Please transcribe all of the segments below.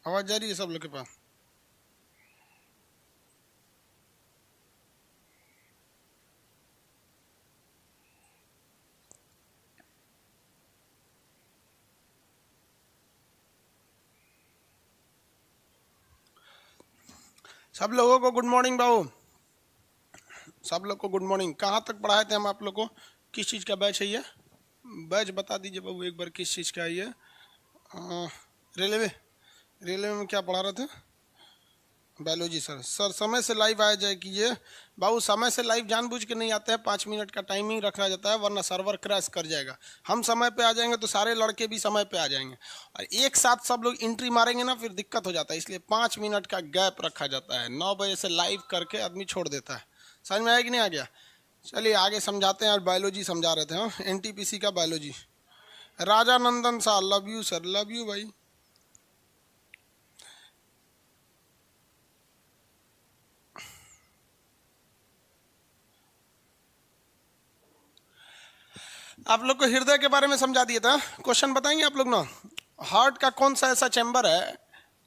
आवाज जा रही है सब लोग के पास? सब लोगों को गुड मॉर्निंग बाबू, सब लोग को गुड मॉर्निंग। कहाँ तक पढ़ाए थे हम आप लोग को? किस चीज़ का बैच है ये? बैच बता दीजिए बाबू एक बार, किस चीज़ का है ये? रेलवे, रेलवे में क्या पढ़ा रहे थे? बायोलॉजी। सर समय से लाइव आ जाए कि ये बाबू, समय से लाइव जानबूझ के नहीं आते हैं, 5 मिनट का टाइमिंग रखा जाता है वरना सर्वर क्रैश कर जाएगा। हम समय पे आ जाएंगे तो सारे लड़के भी समय पे आ जाएंगे, और एक साथ सब लोग एंट्री मारेंगे ना फिर दिक्कत हो जाता है, इसलिए 5 मिनट का गैप रखा जाता है। 9 बजे से लाइव करके आदमी छोड़ देता है। समझ में आया कि नहीं आ गया? चलिए आगे समझाते हैं। आज बायोलॉजी समझा रहे थे, हाँ, एनटीपीसी का biology. Raja Nandan Shah, love you sir, love you भाई। आप लोग को हृदय के बारे में समझा दिया था। क्वेश्चन बताएंगे आप लोग ना, हार्ट का कौन सा ऐसा चैम्बर है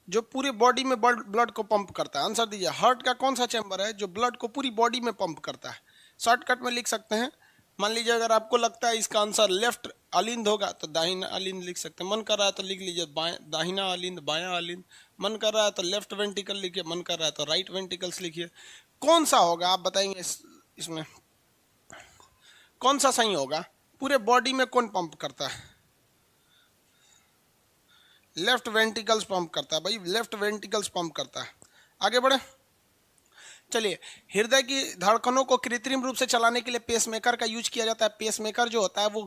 जो पूरी बॉडी में ब्लड को पंप करता है? आंसर दीजिए। हार्ट का कौन सा चैम्बर है जो ब्लड को पूरी बॉडी में पंप करता है? शॉर्टकट में लिख सकते हैं। मान लीजिए अगर आपको लगता है इसका आंसर लेफ्ट अलिंद होगा तो दाहिना अलिंद लिख सकते हैं। मन कर रहा है तो लिख लीजिए दाहिना अलिंद, बायां अलिंद। मन कर रहा है तो लेफ्ट वेंटिकल लिखिए, मन कर रहा है तो राइट वेंटिकल्स लिखिए। कौन सा होगा आप बताएंगे? इसमें कौन सा सही होगा? पूरे बॉडी में कौन पंप करता है? लेफ्ट वेंटिकल्स पंप करता है भाई, लेफ्ट वेंटिकल्स पंप करता है। आगे बढ़े। चलिए, हृदय की धड़कनों को कृत्रिम रूप से चलाने के लिए पेसमेकर का यूज किया जाता है। पेसमेकर जो होता है वो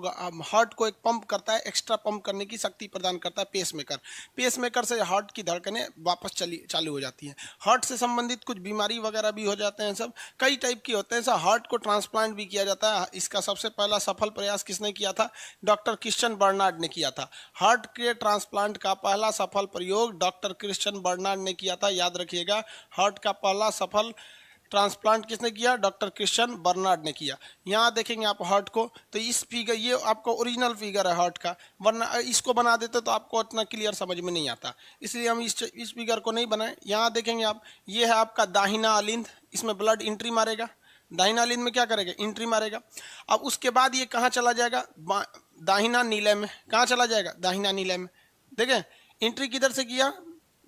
हार्ट को एक पंप करता है, एक्स्ट्रा पंप करने की शक्ति प्रदान करता है पेसमेकर। पेसमेकर से हार्ट की धड़कनें वापस चालू हो जाती हैं। हार्ट से संबंधित कुछ बीमारी वगैरह भी हो जाते हैं, सब कई टाइप की होते हैं। ऐसा हार्ट को ट्रांसप्लांट भी किया जाता है। इसका सबसे पहला सफल प्रयास किसने किया था? डॉक्टर क्रिश्चियन बर्नार्ड ने किया था। हार्ट के ट्रांसप्लांट का पहला सफल प्रयोग डॉक्टर क्रिश्चियन बर्नार्ड ने किया था, याद रखिएगा। हार्ट का पहला सफल ट्रांसप्लांट किसने किया? डॉक्टर क्रिश्चियन बर्नार्ड ने किया। यहाँ देखेंगे आप हार्ट को, तो इस फिगर, ये आपका ओरिजिनल फिगर है हार्ट का, वरना इसको बना देते तो आपको इतना क्लियर समझ में नहीं आता, इसलिए हम इस फिगर को नहीं बनाए। यहाँ देखेंगे आप, ये है आपका दाहिना अलिंद, इसमें ब्लड एंट्री मारेगा। दाहिना अलिंद में क्या करेगा? एंट्री मारेगा। अब उसके बाद ये कहाँ चला जाएगा? दाहिना नीले में। कहाँ चला जाएगा? दाहिना नीले में। देखें, एंट्री किधर से किया?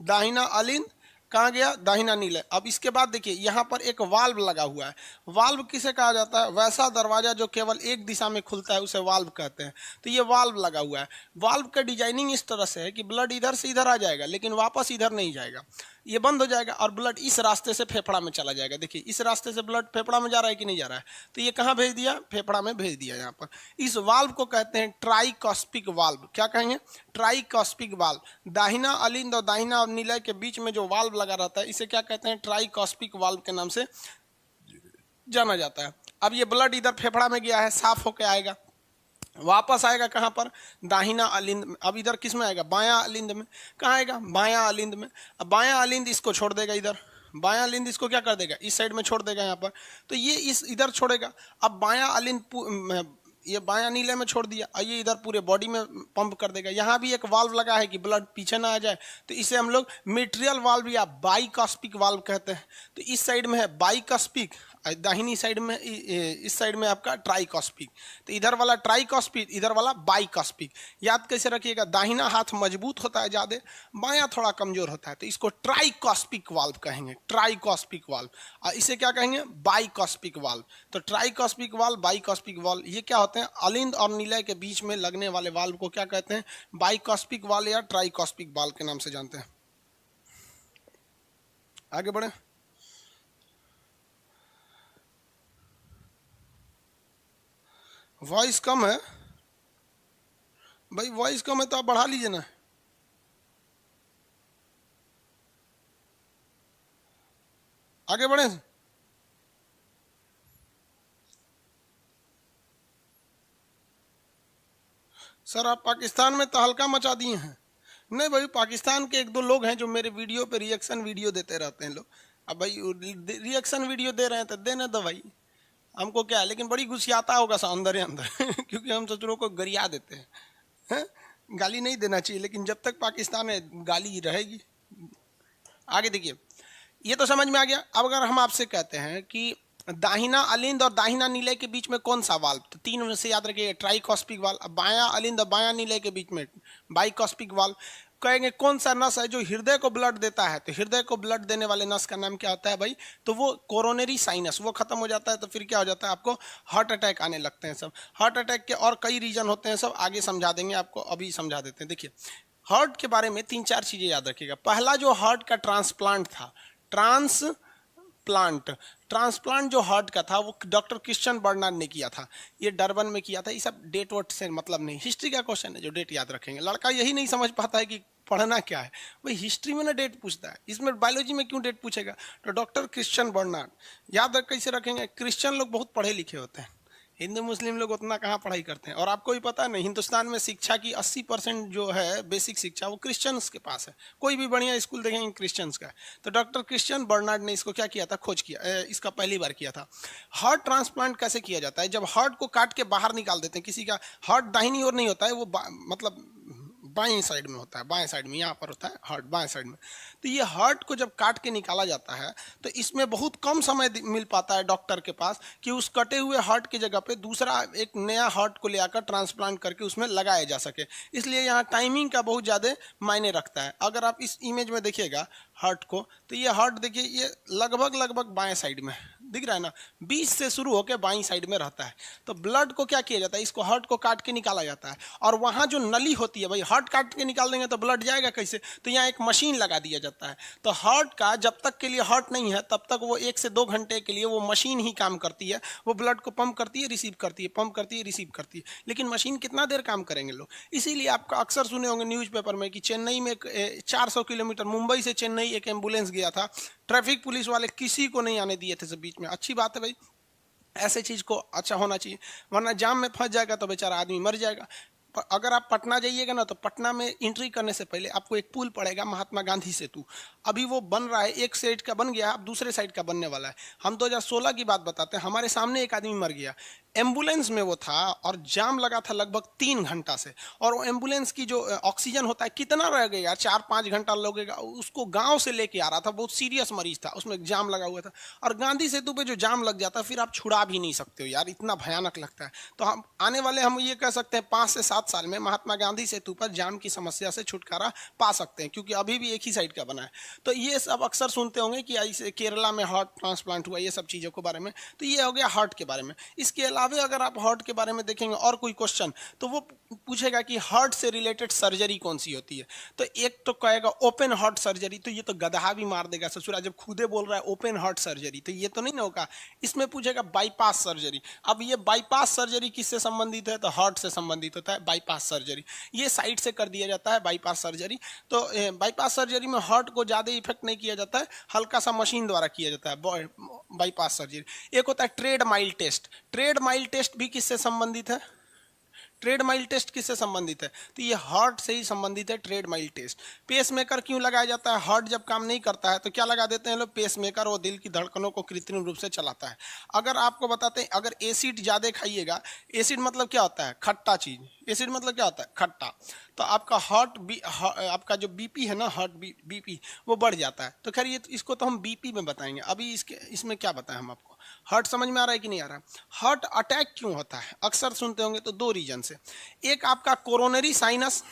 दाहिना अलिंद, कहाँ गया? दाहिना नीले। अब इसके बाद देखिए यहाँ पर एक वाल्व लगा हुआ है। वाल्व किसे कहा जाता है? वैसा दरवाजा जो केवल एक दिशा में खुलता है उसे वाल्व कहते हैं। तो ये वाल्व लगा हुआ है। वाल्व का डिजाइनिंग इस तरह से है कि ब्लड इधर से इधर आ जाएगा लेकिन वापस इधर नहीं जाएगा, ये बंद हो जाएगा और ब्लड इस रास्ते से फेफड़ा में चला जाएगा। देखिए इस रास्ते से ब्लड फेफड़ा में जा रहा है कि नहीं जा रहा है? तो ये कहाँ भेज दिया? फेफड़ा में भेज दिया। यहाँ पर इस वाल्व को कहते हैं ट्राइकॉस्पिक वाल्व। क्या कहेंगे? ट्राइकॉस्पिक वाल्व। दाहिना अलिंद और दाहिना नीले के बीच में जो वाल्व लगा रहता है इसे क्या कहते हैं? ट्राइकॉस्पिक वाल्व के नाम से जाना जाता है। अब ये ब्लड इधर फेफड़ा में गया है, साफ होकर आएगा, वापस आएगा कहाँ पर? दाहिना अलिंद में। अब इधर किस में आएगा? बायां अलिंद में। कहाँ आएगा? बायां अलिंद में। अब बायां अलिंद इसको छोड़ देगा इधर, बायां अलिंद इसको क्या कर देगा? इस साइड में छोड़ देगा यहाँ पर, तो ये इस इधर छोड़ेगा। अब बायां अलिंद ये बायां नीले में छोड़ दिया और ये इधर पूरे बॉडी में पंप कर देगा। यहाँ भी एक वाल्व लगा है कि ब्लड पीछे ना आ जाए, तो इसे हम लोग मिट्रियल वाल्व या बाइकॉस्पिक वाल्व कहते हैं। तो इस साइड में है बाइकॉस्पिक, दाहिनी साइड में, इस साइड में आपका ट्राइकॉस्पिक। तो इधर वाला ट्राइकॉस्पिक, इधर वाला बाइकॉस्पिक। याद कैसे रखिएगा? दाहिना हाथ मजबूत होता है ज़्यादा, बायां थोड़ा कमजोर होता है, तो इसको ट्राइकॉस्पिक वाल्व कहेंगे, ट्राइकॉस्पिक वाल्व। और इसे क्या कहेंगे? बाइकॉस्पिक वाल्व। तो ट्राइकॉस्पिक वाल्व, बाइकॉस्पिक वाल्व, ये क्या होते हैं? अलिंद और नीले के बीच में लगने वाले वाल्व को क्या कहते हैं? बाइकॉस्पिक वाल्व या ट्राइकॉस्पिक वाल्व के नाम से जानते हैं। आगे बढ़े। वॉइस कम है भाई, वॉइस कम है तो आप बढ़ा लीजिए ना। आगे बढ़े। सर आप पाकिस्तान में तहलका मचा दिए हैं। नहीं भाई, पाकिस्तान के एक दो लोग हैं जो मेरे वीडियो पे रिएक्शन वीडियो देते रहते हैं लोग। अब भाई रिएक्शन वीडियो दे रहे हैं तो देने दो भाई, हमको क्या है। लेकिन बड़ी गुस्सियाता होगा सा अंदर ही अंदर क्योंकि हम शत्रुओं को गरिया देते हैं। गाली नहीं देना चाहिए, लेकिन जब तक पाकिस्तान है गाली रहेगी, आगे देखिए, ये तो समझ में आ गया। अब अगर हम आपसे कहते हैं कि दाहिना अलिंद और दाहिना नीले के बीच में कौन सा वाल्व, तो तीन में से याद रखिए ट्राइकॉस्पिक वाल्व। अब बायां अलिंद और बायां नीले के बीच में बाइकॉस्पिक वाल्व। कहेंगे कौन सा नस है जो हृदय को ब्लड देता है, तो हृदय को ब्लड देने वाले नस का नाम क्या होता है भाई, तो वो कोरोनरी साइनस। वो खत्म हो जाता है तो फिर क्या हो जाता है, आपको हार्ट अटैक आने लगते हैं सब। हार्ट अटैक के और कई रीजन होते हैं, सब आगे समझा देंगे आपको, अभी समझा देते हैं। देखिए हार्ट के बारे में तीन चार चीजें याद रखिएगा। पहला जो हार्ट का ट्रांसप्लांट था, ट्रांसप्लांट जो हार्ट का था वो डॉक्टर क्रिश्चियन बर्नार्ड ने किया था, ये डरबन में किया था। ये सब डेट वोट से मतलब नहीं, हिस्ट्री का क्वेश्चन है जो डेट याद रखेंगे। लड़का यही नहीं समझ पाता है कि पढ़ना क्या है भाई, हिस्ट्री में ना डेट पूछता है, इसमें बायोलॉजी में क्यों डेट पूछेगा। तो डॉक्टर क्रिश्चियन बर्नार्ड याद रख, कैसे रखेंगे, क्रिश्चियन लोग बहुत पढ़े लिखे होते हैं, हिंदू मुस्लिम लोग उतना कहाँ पढ़ाई करते हैं। और आपको भी पता नहीं, हिंदुस्तान में शिक्षा की 80% जो है बेसिक शिक्षा वो क्रिश्चियंस के पास है। कोई भी बढ़िया स्कूल देखेंगे क्रिश्चियंस का है। तो डॉक्टर क्रिश्चियन बर्नार्ड ने इसको क्या किया था, खोज किया, इसका पहली बार किया था। हार्ट ट्रांसप्लांट कैसे किया जाता है, जब हार्ट को काट के बाहर निकाल देते हैं, किसी का हार्ट दाहिनी ओर नहीं होता है, वो मतलब बाएं साइड में होता है, बाएं साइड में, यहाँ पर होता है हार्ट बाएं साइड में। तो ये हार्ट को जब काट के निकाला जाता है तो इसमें बहुत कम समय मिल पाता है डॉक्टर के पास कि उस कटे हुए हार्ट की जगह पे दूसरा एक नया हार्ट को ले आकर ट्रांसप्लांट करके उसमें लगाया जा सके। इसलिए यहाँ टाइमिंग का बहुत ज़्यादा मायने रखता है। अगर आप इस इमेज में देखिएगा हार्ट को, तो ये हार्ट देखिए, ये लगभग बाएं साइड में दिख रहा है ना, 20 से शुरू होकर बाईं साइड में रहता है। तो ब्लड को क्या किया जाता है, इसको हार्ट को काट के निकाला जाता है, और वहाँ जो नली होती है, भाई हार्ट काट के निकाल देंगे तो ब्लड जाएगा कैसे, तो यहाँ एक मशीन लगा दिया जाता है। तो हार्ट का जब तक के लिए हार्ट नहीं है तब तक वो 1 से 2 घंटे के लिए वो मशीन ही काम करती है, वो ब्लड को पंप करती है, रिसीव करती है, पंप करती है, रिसीव करती है। लेकिन मशीन कितना देर काम करेंगे लोग, इसीलिए आपका अक्सर सुने होंगे न्यूज़पेपर में कि चेन्नई में 400 किलोमीटर, मुंबई से चेन्नई एक एम्बुलेंस गया था, ट्रैफिक पुलिस वाले किसी को नहीं आने दिए थे सब बीच में। अच्छी बात है भाई, ऐसे चीज़ को अच्छा होना चाहिए, वरना जाम में फंस जाएगा तो बेचारा आदमी मर जाएगा। अगर आप पटना जाइएगा ना, तो पटना में एंट्री करने से पहले आपको एक पुल पड़ेगा, महात्मा गांधी सेतु। अभी वो बन रहा है, एक साइड का बन गया, अब दूसरे साइड का बनने वाला है। हम 2016 की बात बताते हैं, हमारे सामने एक आदमी मर गया, एम्बुलेंस में वो था, और जाम लगा था लगभग 3 घंटा से। और वो एम्बुलेंस की जो ऑक्सीजन होता है कितना रह गया यार, 4-5 घंटा लगेगा, उसको गांव से लेके आ रहा था, बहुत सीरियस मरीज था, उसमें जाम लगा हुआ था। और गांधी सेतु पे जो जाम लग जाता है फिर आप छुड़ा भी नहीं सकते हो यार, इतना भयानक लगता है। तो हम आने वाले, हम ये कह सकते हैं 5 से 7 साल में महात्मा गांधी सेतु पर जाम की समस्या से छुटकारा पा सकते हैं, क्योंकि अभी भी एक ही साइड का बना है। तो ये सब अक्सर सुनते होंगे कि ऐसे केरला में हार्ट ट्रांसप्लांट हुआ, ये सब चीज़ों के बारे में। तो ये हो गया हार्ट के बारे में। इसके अलावा अगर आप हार्ट के बारे में देखेंगे और कोई क्वेश्चन, तो वो पूछेगा कि हार्ट से रिलेटेड सर्जरी कौन सी होती है। तो एक तो कहेगा ओपन हार्ट सर्जरी, तो ये तो गधा भी मार देगा ससुरा, जब खुदे बोल रहा है ओपन हार्ट सर्जरी, तो ये तो नहीं ना होगा। इसमें पूछेगा बाईपास सर्जरी। अब ये बाईपास सर्जरी किससे संबंधित है, तो हार्ट से संबंधित होता है बाईपास सर्जरी। ये साइड से कर दिया जाता है बाईपास सर्जरी। तो बाईपास सर्जरी में हार्ट को ज़्यादा इफेक्ट नहीं किया जाता है, हल्का सा मशीन द्वारा किया जाता है बाईपास सर्जरी। एक होता है treadmill test. Treadmill test भी किससे संबंधित है, ट्रेड माइल टेस्ट किससे संबंधित है, तो ये हार्ट से ही संबंधित है treadmill test. Pacemaker क्यों लगाया जाता है, हार्ट जब काम नहीं करता है तो क्या लगा देते हैं लोग, पेस मेकर, वो दिल की धड़कनों को कृत्रिम रूप से चलाता है। अगर आपको बताते हैं, अगर एसिड ज़्यादा खाइएगा, एसिड मतलब क्या होता है, खट्टा चीज़, एसिड मतलब क्या होता है, खट्टा, तो आपका आपका जो बीपी है ना, हार्ट बीपी वो बढ़ जाता है। तो खैर ये इसको तो हम बीपी में बताएंगे, अभी इसमें क्या बताएं हम आपको। हार्ट समझ में आ रहा है कि नहीं आ रहा। हार्ट अटैक क्यों होता है, अक्सर सुनते होंगे, तो 2 रीजन से। एक आपका coronary sinus,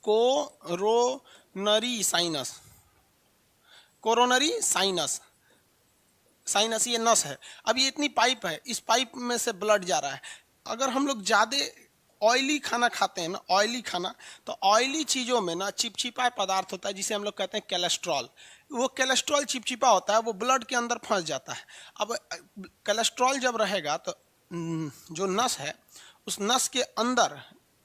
coronary sinus, sinus ये नस है। अब ये इतनी पाइप है, इस पाइप में से ब्लड जा रहा है। अगर हम लोग ज़्यादा ऑयली खाना खाते हैं ना, ऑयली खाना, तो ऑयली चीज़ों में ना चिपचिपा पदार्थ होता है जिसे हम लोग कहते हैं कोलेस्ट्रॉल। वो कोलेस्ट्रॉल चिपचिपा होता है, वो ब्लड के अंदर फंस जाता है। अब कोलेस्ट्रॉल जब रहेगा तो जो नस है, उस नस के अंदर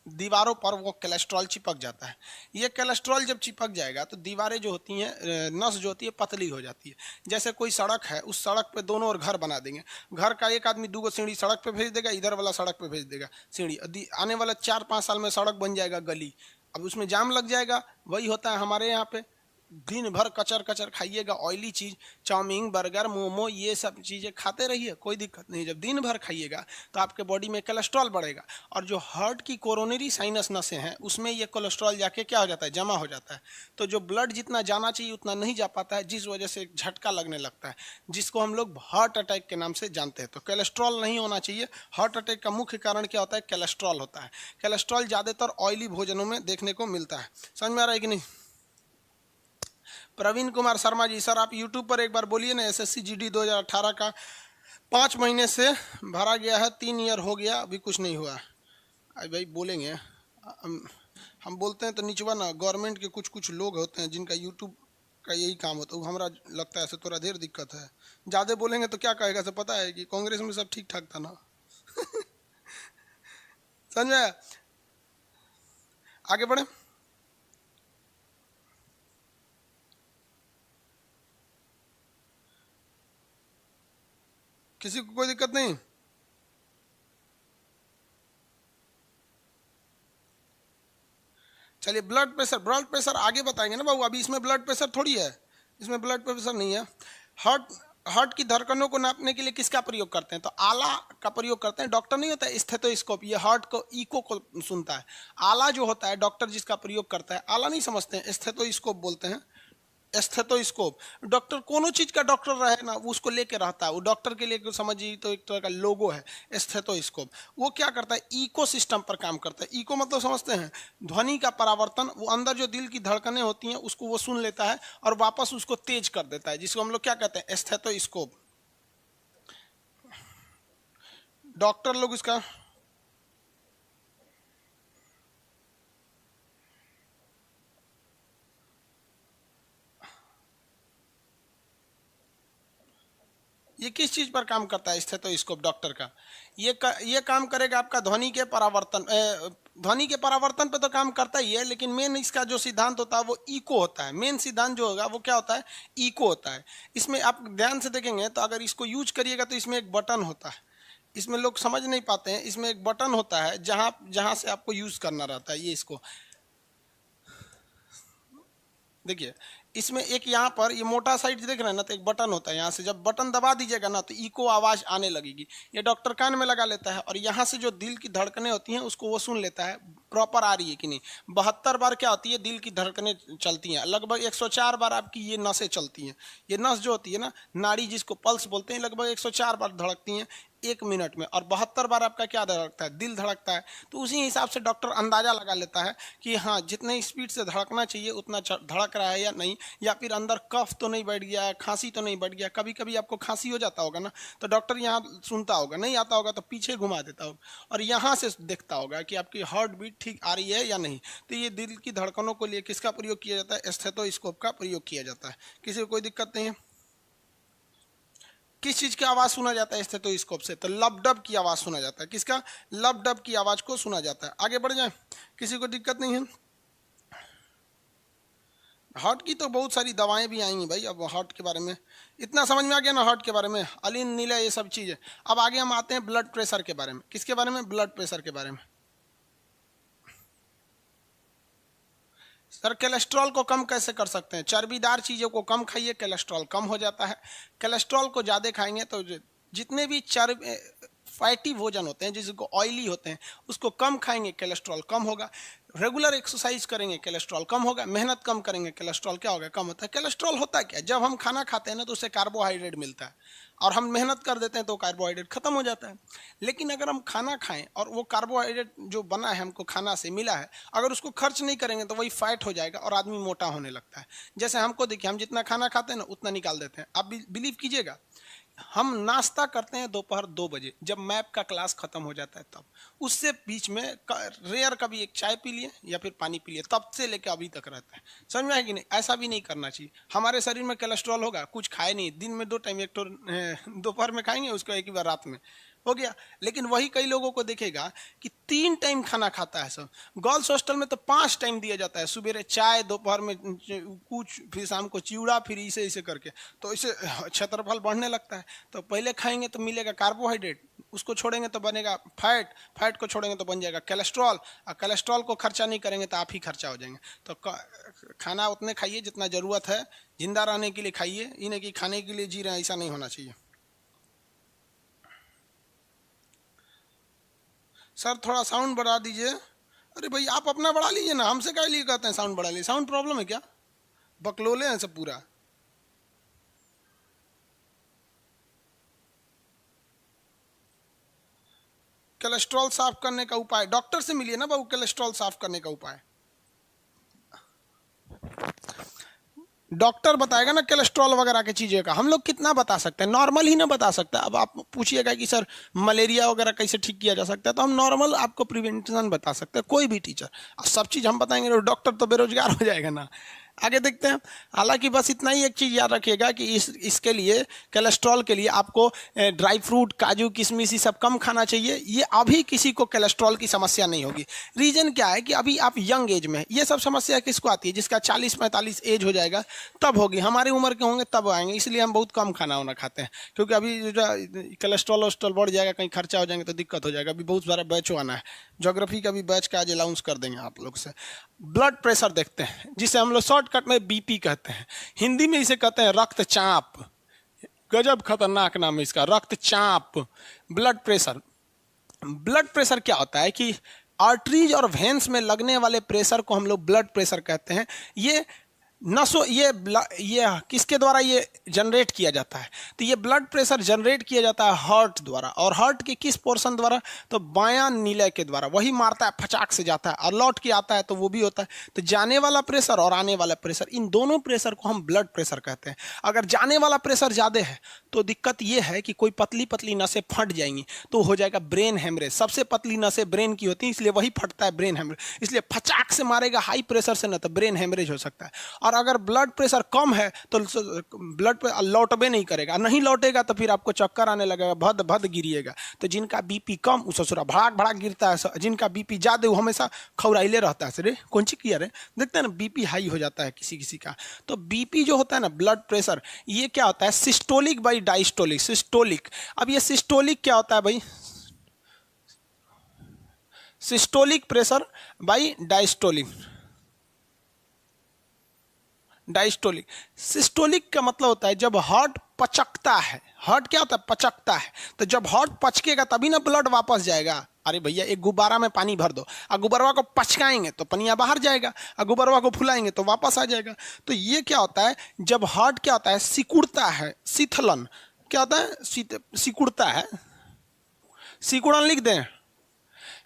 दीवारों पर वो कोलेस्ट्रॉल चिपक जाता है। ये कोलेस्ट्रॉल जब चिपक जाएगा तो दीवारें जो होती हैं, नस जो होती है पतली हो जाती है। जैसे कोई सड़क है, उस सड़क पे दोनों ओर घर बना देंगे, घर का एक आदमी 2 सीढ़ी सड़क पे भेज देगा, इधर वाला सड़क पे भेज देगा सीढ़ी, आने वाला 4-5 साल में सड़क बन जाएगा गली। अब उसमें जाम लग जाएगा। वही होता है हमारे यहाँ पे, दिन भर कचर कचर खाइएगा, ऑयली चीज, चाउमीन, बर्गर, मोमो, ये सब चीजें खाते रहिए, कोई दिक्कत नहीं। जब दिन भर खाइएगा तो आपके बॉडी में कोलेस्ट्रॉल बढ़ेगा, और जो हार्ट की कोरोनरी साइनस नसें हैं उसमें ये कोलेस्ट्रॉल जाके क्या हो जाता है, जमा हो जाता है। तो जो ब्लड जितना जाना चाहिए उतना नहीं जा पाता है, जिस वजह से एक झटका लगने लगता है, जिसको हम लोग हार्ट अटैक के नाम से जानते हैं। तो कोलेस्ट्रॉल नहीं होना चाहिए। हार्ट अटैक का मुख्य कारण क्या होता है, कोलेस्ट्रॉल होता है। कोलेस्ट्रॉल ज्यादातर ऑयली भोजनों में देखने को मिलता है। समझ में आ रहा है कि नहीं? प्रवीण कुमार शर्मा जी, सर आप यूट्यूब पर एक बार बोलिए ना, एसएससी जीडी 2018 का 5 महीने से भरा गया है, 3 ईयर हो गया, अभी कुछ नहीं हुआ। अरे भाई बोलेंगे, हम बोलते हैं तो निचवा ना, गवर्नमेंट के कुछ कुछ लोग होते हैं जिनका यूट्यूब का यही काम होता है, हमारा लगता है ऐसे थोड़ा ढेर दिक्कत है। ज़्यादा बोलेंगे तो क्या कहेगा, से पता है कि कांग्रेस में सब ठीक ठाक था ना। समझ में आया? आगे बढ़े। किसी को कोई दिक्कत नहीं? चलिए, ब्लड प्रेशर आगे बताएंगे ना बाबू, अभी इसमें ब्लड प्रेशर थोड़ी है, इसमें ब्लड प्रेशर नहीं है। हार्ट हार्ट की धड़कनों को नापने के लिए किसका प्रयोग करते हैं, तो आला का प्रयोग करते हैं। डॉक्टर नहीं होता है स्टेथोस्कोप, ये हार्ट को इको को सुनता है। आला जो होता है डॉक्टर जिसका प्रयोग करता है, आला नहीं समझते हैं, स्टेथोस्कोप बोलते हैं। स्टेथोस्कोप, डॉक्टर कोनो चीज का डॉक्टर रहे ना, वो उसको लेके रहता है, वो डॉक्टर के लिए समझिए तो एक तरह का लोगो है स्टेथोस्कोप। वो क्या करता है, इको सिस्टम पर काम करता है। इको मतलब समझते हैं, ध्वनि का परावर्तन, वो अंदर जो दिल की धड़कनें होती हैं उसको वो सुन लेता है और वापस उसको तेज कर देता है, जिसको हम लोग क्या कहते हैं, स्टेथोस्कोप। डॉक्टर लोग इसका ये किस चीज पर काम करता है, स्टेथोस्कोप डॉक्टर का? ये काम करेगा आपका ध्वनि के परावर्तन, ध्वनि के परावर्तन पे तो काम करता ही है, लेकिन मेन इसका जो सिद्धांत होता है वो इको होता है। मेन सिद्धांत जो होगा वो क्या होता है, इको होता है। इसमें आप ध्यान से देखेंगे तो अगर इसको यूज करिएगा तो इसमें एक बटन होता है, इसमें लोग समझ नहीं पाते हैं, इसमें एक बटन होता है जहां जहां से आपको यूज करना रहता है। ये इसको देखिए, इसमें एक यहाँ पर ये मोटा साइड देख रहे हैं ना, तो एक बटन होता है, यहाँ से जब बटन दबा दीजिएगा ना तो इको आवाज आने लगेगी। ये डॉक्टर कान में लगा लेता है और यहाँ से जो दिल की धड़कनें होती हैं उसको वो सुन लेता है प्रॉपर आ रही है कि नहीं। 72 बार क्या होती है, दिल की धड़कनें चलती हैं, लगभग 104 बार आपकी ये नसें चलती हैं। ये नस जो होती है ना, नाड़ी जिसको पल्स बोलते हैं, लगभग 104 बार धड़कती हैं 1 मिनट में, और 72 बार आपका क्या धड़कता है, दिल धड़कता है। तो उसी हिसाब से डॉक्टर अंदाजा लगा लेता है कि हाँ जितने स्पीड से धड़कना चाहिए उतना धड़क रहा है या नहीं, या फिर अंदर कफ तो नहीं बैठ गया, खांसी तो नहीं बैठ गया। कभी कभी आपको खांसी हो जाता होगा ना, तो डॉक्टर यहाँ सुनता होगा, नहीं आता होगा तो पीछे घुमा देता होगा और यहाँ से देखता होगा कि आपकी हार्ट बीट ठीक आ रही है या नहीं। तो ये दिल की धड़कनों को लिए किसका प्रयोग किया जाता है, स्टेथोस्कोप का प्रयोग किया जाता है। किसी को कोई दिक्कत नहीं है? किस चीज की आवाज सुना जाता है स्टेथोस्कोप से, तो लबडब की आवाज सुना जाता है। किसका, लबडब की आवाज को सुना जाता है। आगे बढ़ जाए, किसी को दिक्कत नहीं है? हार्ट की तो बहुत सारी दवाएं भी आई हैं भाई। अब हार्ट के बारे में इतना समझ में आ गया ना, हार्ट के बारे में अलीन नीला ये सब चीजें। अब आगे हम आते हैं ब्लड प्रेशर के बारे में। किसके बारे में, ब्लड प्रेशर के बारे में। सर कोलेस्ट्रॉल को कम कैसे कर सकते हैं, चर्बीदार चीज़ों को कम खाइए, कोलेस्ट्रॉल कम हो जाता है। कोलेस्ट्रॉल को ज़्यादा खाएंगे तो जितने भी चर्ब फैटी भोजन होते हैं जिसको ऑयली होते हैं उसको कम खाएंगे, कोलेस्ट्रॉल कम होगा। रेगुलर एक्सरसाइज करेंगे, कोलेस्ट्रॉल कम होगा। मेहनत कम करेंगे, कोलेस्ट्रॉल क्या होगा, कम होता है। कोलेस्ट्रॉल होता क्या, जब हम खाना खाते हैं ना तो उससे कार्बोहाइड्रेट मिलता है, और हम मेहनत कर देते हैं तो कार्बोहाइड्रेट खत्म हो जाता है। लेकिन अगर हम खाना खाएं और वो कार्बोहाइड्रेट जो बना है, हमको खाना से मिला है, अगर उसको खर्च नहीं करेंगे तो वही फैट हो जाएगा और आदमी मोटा होने लगता है। जैसे हमको देखिए, हम जितना खाना खाते हैं ना उतना निकाल देते हैं। आप बिलीव कीजिएगा, हम नाश्ता करते हैं दोपहर 2 बजे, जब मैप का क्लास खत्म हो जाता है तब। उससे बीच में रेयर कभी एक चाय पी लिए या फिर पानी पी लिए, तब से लेकर अभी तक रहता है। समझ में है कि नहीं? ऐसा भी नहीं करना चाहिए। हमारे शरीर में कोलेस्ट्रॉल होगा, कुछ खाए नहीं, दिन में 2 टाइम, एक तो दोपहर में खाएंगे, उसको एक ही बार रात में, हो गया। लेकिन वही कई लोगों को देखेगा कि 3 टाइम खाना खाता है सब। गर्ल्स हॉस्टल में तो 5 टाइम दिया जाता है, सुबह चाय, दोपहर में कुछ, फिर शाम को चिवड़ा, फिर इसे इसे करके, तो इसे क्षेत्रफल बढ़ने लगता है। तो पहले खाएंगे तो मिलेगा कार्बोहाइड्रेट, उसको छोड़ेंगे तो बनेगा फैट, फैट को छोड़ेंगे तो बन जाएगा कोलेस्ट्रॉल, और कोलेस्ट्रॉल को खर्चा नहीं करेंगे तो आप ही खर्चा हो जाएंगे। तो खाना उतने खाइए जितना ज़रूरत है, जिंदा रहने के लिए खाइए, इन्हें कि खाने के लिए जी रहे हैं, ऐसा नहीं होना चाहिए। सर थोड़ा साउंड बढ़ा दीजिए। अरे भाई आप अपना बढ़ा लीजिए ना, हमसे क्या लिए कहते हैं साउंड बढ़ा लीजिए? साउंड प्रॉब्लम है क्या? बकलोले हैं सब पूरा। कोलेस्ट्रॉल साफ करने का उपाय डॉक्टर से मिलिए ना बाबू, कोलेस्ट्रॉल साफ करने का उपाय डॉक्टर बताएगा ना, कोलेस्ट्रॉल वगैरह की चीज़ें का। हम लोग कितना बता सकते हैं, नॉर्मल ही ना बता सकता है। अब आप पूछिएगा कि सर मलेरिया वगैरह कैसे ठीक किया जा सकता है, तो हम नॉर्मल आपको प्रिवेंशन बता सकते हैं, कोई भी टीचर। सब चीज़ हम बताएंगे तो डॉक्टर तो बेरोजगार हो जाएगा ना। आगे देखते हैं। हालांकि बस इतना ही एक चीज़ याद रखिएगा कि इसके लिए, कोलेस्ट्रॉल के लिए आपको ड्राई फ्रूट, काजू, किशमिश ये सब कम खाना चाहिए। ये अभी किसी को कोलेस्ट्रॉल की समस्या नहीं होगी। रीज़न क्या है कि अभी आप यंग एज में, ये सब समस्या किसको आती है? जिसका 40-45 एज हो जाएगा तब होगी। हमारी उम्र के होंगे तब आएंगे, इसलिए हम बहुत कम खाना वाना खाते हैं। क्योंकि अभी जो कोलेस्ट्रॉल वोस्ट्रॉल बढ़ जाएगा, कहीं खर्चा हो जाएंगे तो दिक्कत हो जाएगा। अभी बहुत सारा बैच आना है, ज्योग्राफी का भी बैच का आज अनाउंस कर देंगे आप लोग से। ब्लड प्रेशर देखते हैं, जिसे हम लोग शॉर्टकट में बीपी कहते हैं, हिंदी में इसे कहते हैं रक्तचाप। गजब खतरनाक नाम है इसका, रक्तचाप, ब्लड प्रेशर। ब्लड प्रेशर क्या होता है कि आर्टरीज और वेन्स में लगने वाले प्रेशर को हम लोग ब्लड प्रेशर कहते हैं। ये नसों, ये किसके द्वारा ये जनरेट किया जाता है? तो ये ब्लड प्रेशर जनरेट किया जाता है हार्ट द्वारा। और हार्ट के किस पोर्शन द्वारा? तो बायां नीले के द्वारा। वही मारता है, फचाक से जाता है और लौट के आता है, तो वो भी होता है। तो जाने वाला प्रेशर और आने वाला प्रेशर, इन दोनों प्रेशर को हम ब्लड प्रेशर कहते हैं। अगर जाने वाला प्रेशर ज़्यादा है तो दिक्कत ये है कि कोई पतली पतली नसें फट जाएंगी, तो हो जाएगा ब्रेन हेमरेज। सबसे पतली नसें ब्रेन की होती है, इसलिए वही फटता है, ब्रेन हेमरेज। इसलिए फचाक से मारेगा हाई प्रेशर से, ना तो ब्रेन हेमरेज हो सकता है। और अगर ब्लड प्रेशर कम है तो ब्लड प्रेशर लौटबे नहीं करेगा, नहीं लौटेगा तो फिर आपको चक्कर आने लगेगा, भद भद गिरिएगा। तो जिनका बीपी कम वो ससुरा भड़ाक भड़ाक गिरता है, जिनका बीपी ज़्यादा वो हमेशा खौराइले रहता है। सर कौन सी किया रे, देखते हैं ना बीपी हाई हो जाता है किसी किसी का। तो बीपी जो होता है ना, ब्लड प्रेशर, ये क्या होता है? Systolic by diastolic. सिस्टोलिक, अब ये सिस्टोलिक क्या होता है भाई? Systolic pressure by diastolic. Diastolic. Systolic का मतलब होता है जब हार्ट पचकता है। हार्ट क्या होता है? पचकता है। तो जब हार्ट पचकेगा तभी ना ब्लड वापस जाएगा। अरे भैया एक गुब्बारा में पानी भर दो, और गुब्बारा को पचकाएंगे तो पनिया बाहर जाएगा, और गुब्बारा को फुलाएंगे तो वापस आ जाएगा। तो ये क्या होता है, जब हार्ट क्या होता है? सिकुड़ता है, शीतलन। क्या होता है? सिकुड़ता है। सिकुड़न लिख दें।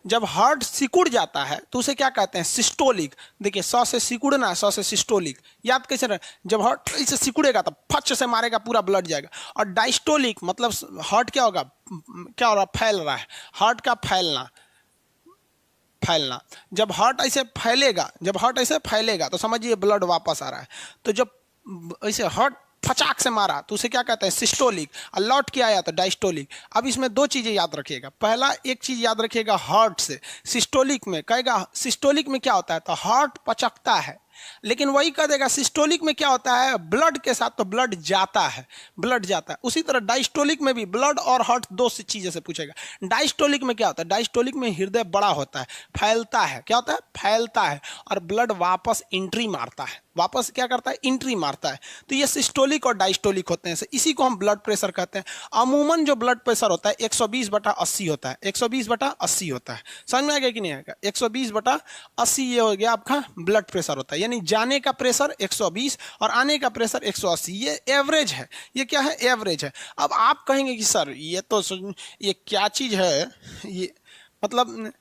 जब हार्ट सिकुड़ जाता है तो उसे क्या कहते हैं? सिस्टोलिक। देखिए, सौ से सिकुड़ना, सौ से सिस्टोलिक। याद कैसे रहे? जब हार्ट इसे सिकुड़ेगा तो फच से मारेगा, पूरा ब्लड जाएगा। और डायस्टोलिक मतलब हार्ट क्या होगा? क्या हो रहा? फैल रहा है, हार्ट का फैलना। फैलना, जब हार्ट ऐसे फैलेगा, जब हार्ट ऐसे फैलेगा तो समझिए ब्लड वापस आ रहा है। तो जब ऐसे हार्ट फचाक से मारा तो उसे क्या कहते हैं? सिस्टोलिक। और लौट के आया तो डायस्टोलिक। अब इसमें दो चीज़ें याद रखिएगा। पहला एक चीज़ याद रखिएगा, हार्ट से। सिस्टोलिक में कहेगा, सिस्टोलिक में क्या होता है? तो हार्ट पचकता है, लेकिन वही कह देगा सिस्टोलिक में क्या होता है? ब्लड के साथ तो ब्लड जाता है, ब्लड जाता है। उसी तरह डायस्टोलिक में भी ब्लड और हार्ट दो चीज़ें से पूछेगा। डायस्टोलिक में क्या होता है? डायस्टोलिक में हृदय बड़ा होता है, फैलता है। क्या होता है? फैलता है, और ब्लड वापस एंट्री मारता है। वापस क्या करता है? एंट्री मारता है। तो ये सिस्टोलिक और डायस्टोलिक होते हैं। इसी को हम ब्लड प्रेशर कहते हैं। अमूमन जो ब्लड प्रेशर होता है 120/80 होता है। 120/80 होता है। समझ में आ गया कि नहीं आएगा? 120/80 ये हो गया आपका ब्लड प्रेशर होता है। यानी जाने का प्रेशर 120 और आने का प्रेशर 180। ये एवरेज है। ये क्या है? एवरेज है। अब आप कहेंगे कि सर ये क्या चीज़ है? ये मतलब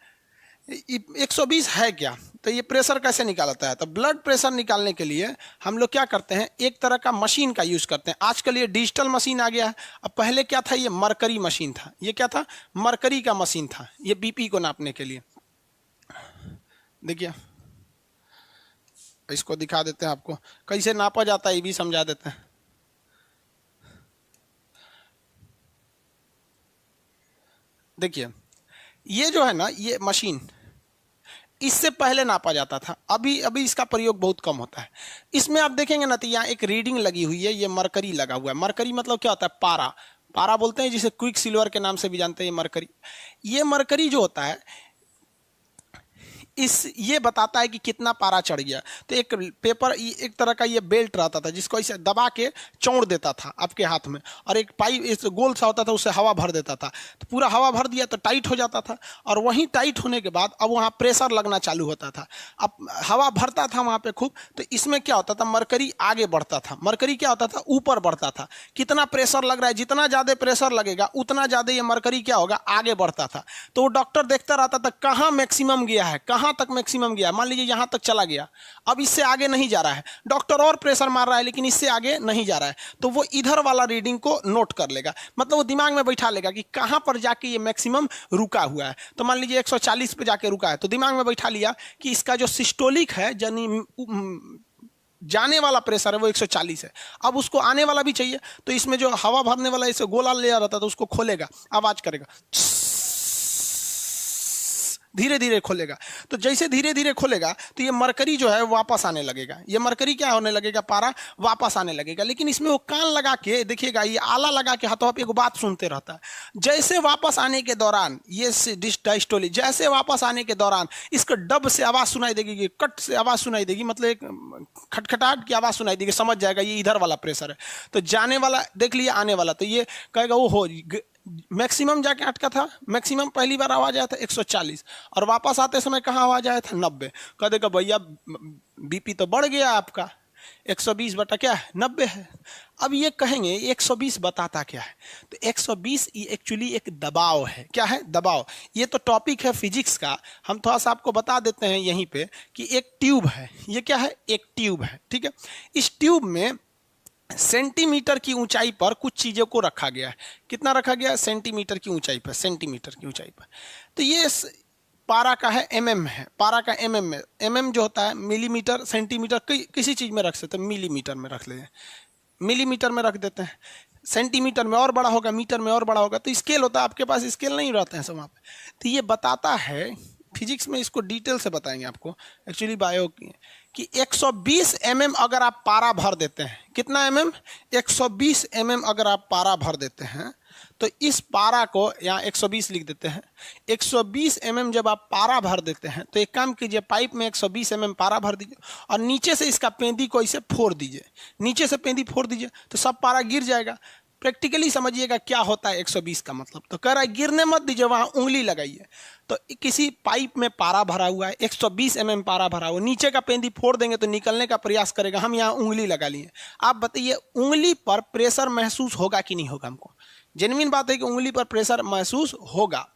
120 है क्या? तो ये प्रेशर कैसे निकालता है? तो ब्लड प्रेशर निकालने के लिए हम लोग क्या करते हैं? एक तरह का मशीन का यूज़ करते हैं। आजकल ये डिजिटल मशीन आ गया है। अब पहले क्या था? ये मरकरी मशीन था। ये क्या था? मरकरी का मशीन था। ये बीपी को नापने के लिए। देखिए इसको दिखा देते हैं आपको, कैसे नापा जाता है ये भी समझा देते हैं। देखिए ये जो है ना, ये मशीन इससे पहले नापा जाता था, अभी अभी इसका प्रयोग बहुत कम होता है। इसमें आप देखेंगे ना तो यहाँ एक रीडिंग लगी हुई है, ये मरकरी लगा हुआ है। मरकरी मतलब क्या होता है? पारा, पारा बोलते हैं, जिसे क्विक सिल्वर के नाम से भी जानते हैं। ये मरकरी, ये मरकरी जो होता है ये बताता है कि कितना पारा चढ़ गया। तो एक पेपर, एक तरह का ये बेल्ट रहता था जिसको इसे दबा के चौड़ देता था आपके हाथ में, और एक पाइप इस गोल सा होता था, उससे हवा भर देता था। तो पूरा हवा भर दिया तो टाइट हो जाता था, और वहीं टाइट होने के बाद अब वहाँ प्रेशर लगना चालू होता था। अब हवा भरता था वहाँ पे खूब, तो इसमें क्या होता था? मरकरी आगे बढ़ता था। मरकरी क्या होता था? ऊपर बढ़ता था। कितना प्रेशर लग रहा है, जितना ज़्यादा प्रेशर लगेगा उतना ज़्यादा ये मरकरी क्या होगा? आगे बढ़ता था। तो वो डॉक्टर देखता रहता था कहाँ मैक्सिमम गया है, कहाँ तक मैक्सिमम गया। मान लीजिए यहां तक चला गया, अब इससे आगे नहीं जा रहा है, डॉक्टर और प्रेशर मार रहा है लेकिन इससे आगे नहीं जा रहा है, तो वो इधर वाला रीडिंग को नोट कर लेगा। मतलब वो दिमाग में बैठा लेगा कि कहां पर जाके ये मैक्सिमम रुका हुआ है। तो मान लीजिए 140 पे जाके रुका है, तो दिमाग में बैठा लिया कि इसका जो सिस्टोलिक है, यानी जाने वाला प्रेशर है, वो 140 है। अब उसको आने वाला भी चाहिए, तो इसमें जो हवा भरने वाला इसे गोला ले रहता था, तो उसको खोलेगा, आवाज करेगा, धीरे धीरे खोलेगा। तो जैसे धीरे धीरे खोलेगा तो ये मरकरी जो है वापस आने लगेगा। ये मरकरी क्या होने लगेगा? पारा वापस आने लगेगा। लेकिन इसमें वो कान लगा के देखिएगा, ये आला लगा के हाथों पे एक बात सुनते रहता है। जैसे वापस आने के दौरान ये डायस्टोली, जैसे वापस आने के दौरान इसको डब से आवाज सुनाई देगी, कट से आवाज सुनाई देगी, मतलब एक खटखटाहट की आवाज सुनाई देगी, समझ जाएगा ये इधर वाला प्रेशर है। तो जाने वाला देख लिया, आने वाला, तो ये कहेगा वो हो मैक्सिमम जाके अटका था। मैक्सिमम पहली बार आवाज आया था 140, और वापस आते समय कहाँ आवाज आया था? 90। कह देगा भैया बीपी तो बढ़ गया आपका, 120 बटा क्या है? 90 है। अब ये कहेंगे 120 बताता क्या है? तो 120 एक्चुअली एक दबाव है। क्या है? दबाव। ये तो टॉपिक है फिजिक्स का, हम थोड़ा सा आपको बता देते हैं यहीं पे कि एक ट्यूब है। ये क्या है? एक ट्यूब है, ठीक है। इस ट्यूब में सेंटीमीटर की ऊंचाई पर कुछ चीजों को रखा गया है। कितना रखा गया? सेंटीमीटर की ऊंचाई पर, सेंटीमीटर की ऊंचाई पर। तो ये पारा का है, एमएम है, पारा का एमएम में। एमएम जो होता है मिलीमीटर, सेंटीमीटर, किसी चीज में रख सकते हैं, मिलीमीटर में रख लेते हैं, मिलीमीटर में रख देते हैं। सेंटीमीटर में और बड़ा होगा, मीटर में और बड़ा होगा। तो स्केल होता है, आपके पास स्केल नहीं रहते हैं सब वहाँ पे। तो ये बताता है, फिजिक्स में इसको डिटेल से बताएंगे आपको, एक्चुअली बायो कि 120 mm अगर आप पारा भर देते हैं, कितना mm? 120 mm अगर आप पारा भर देते हैं, तो इस पारा को यहाँ 120 लिख देते हैं। 120 mm जब आप पारा भर देते हैं, तो एक काम कीजिए, पाइप में 120 mm पारा भर दीजिए, और नीचे से इसका पेंदी को इसे फोड़ दीजिए, नीचे से पेंदी फोड़ दीजिए, तो सब पारा गिर जाएगा। प्रैक्टिकली समझिएगा क्या होता है 120 का मतलब। तो कह रहा है गिरने मत दीजिए, वहां उंगली लगाइए। तो किसी पाइप में पारा भरा हुआ है, 120 mm पारा भरा हुआ, नीचे का पेंदी फोड़ देंगे तो निकलने का प्रयास करेगा, हम यहाँ उंगली लगा लिए। आप बताइए उंगली पर प्रेशर महसूस होगा कि नहीं होगा? हमको जेन्युइन बात है कि उंगली पर प्रेशर महसूस होगा।